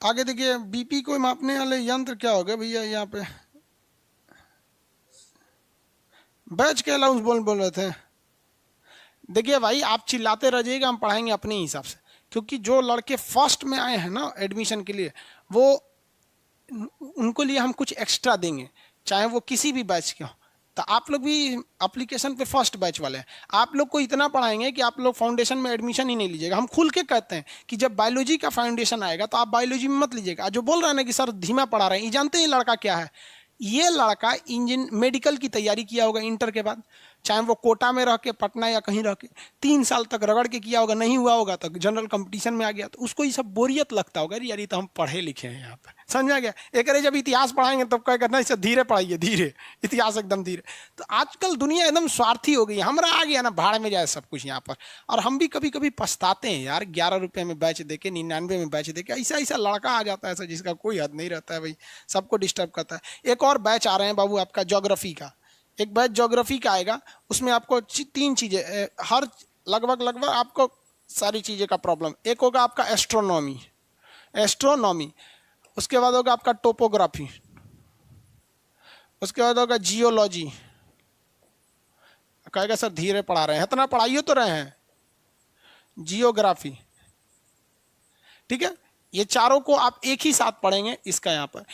आगे देखिए, बीपी को मापने वाले यंत्र क्या हो गए भैया, यहाँ पे बैच के अलाउंस बोल रहे थे। देखिए भाई, आप चिल्लाते रह जाइएगा, हम पढ़ाएंगे अपने हिसाब से, क्योंकि जो लड़के फर्स्ट में आए हैं ना एडमिशन के लिए, वो उनको लिए हम कुछ एक्स्ट्रा देंगे, चाहे वो किसी भी बैच के हो। तो आप लोग भी एप्लीकेशन पे फर्स्ट बैच वाले हैं, आप लोग को इतना पढ़ाएंगे कि आप लोग फाउंडेशन में एडमिशन ही नहीं लीजिएगा। हम खुल के कहते हैं कि जब बायोलॉजी का फाउंडेशन आएगा तो आप बायोलॉजी में मत लीजिएगा। जो बोल रहा है ना कि सर धीमा पढ़ा रहे हैं, ये जानते हैं लड़का क्या है, ये लड़का मेडिकल की तैयारी किया होगा इंटर के बाद, चाहे वो कोटा में रह के, पटना या कहीं रह के 3 साल तक रगड़ के किया होगा, नहीं हुआ होगा तो जनरल कंपटीशन में आ गया, तो उसको ये सब बोरियत लगता होगा, यार ये तो हम पढ़े लिखे हैं यहाँ पर, समझा गया। एक अरे जब इतिहास पढ़ाएंगे तब कहेगा नहीं सर धीरे पढ़ाइए, धीरे, इतिहास एकदम धीरे। तो आजकल दुनिया एकदम स्वार्थी हो गई, हमरा आ गया ना भाड़ में जाए सब कुछ यहाँ पर। और हम भी कभी कभी पछताते हैं यार, 11 रुपये में बैच दे के, 99 में बैच दे के, ऐसा ऐसा लड़का आ जाता है ऐसा जिसका कोई हद नहीं रहता है भाई, सबको डिस्टर्ब करता है। एक और बैच आ रहे हैं बाबू आपका ज्योग्राफी का, एक बैच ज्योग्राफी का आएगा, उसमें आपको 3 चीजें, हर लगभग आपको सारी चीजें का प्रॉब्लम। एक होगा आपका एस्ट्रोनॉमी, उसके बाद होगा आपका टोपोग्राफी, उसके बाद होगा जियोलॉजी। कहेगा सर धीरे पढ़ा रहे हैं, इतना पढ़ाइए तो रहे हैं। जियोग्राफी, ठीक है, ये चारों को आप एक ही साथ पढ़ेंगे इसका यहाँ पर।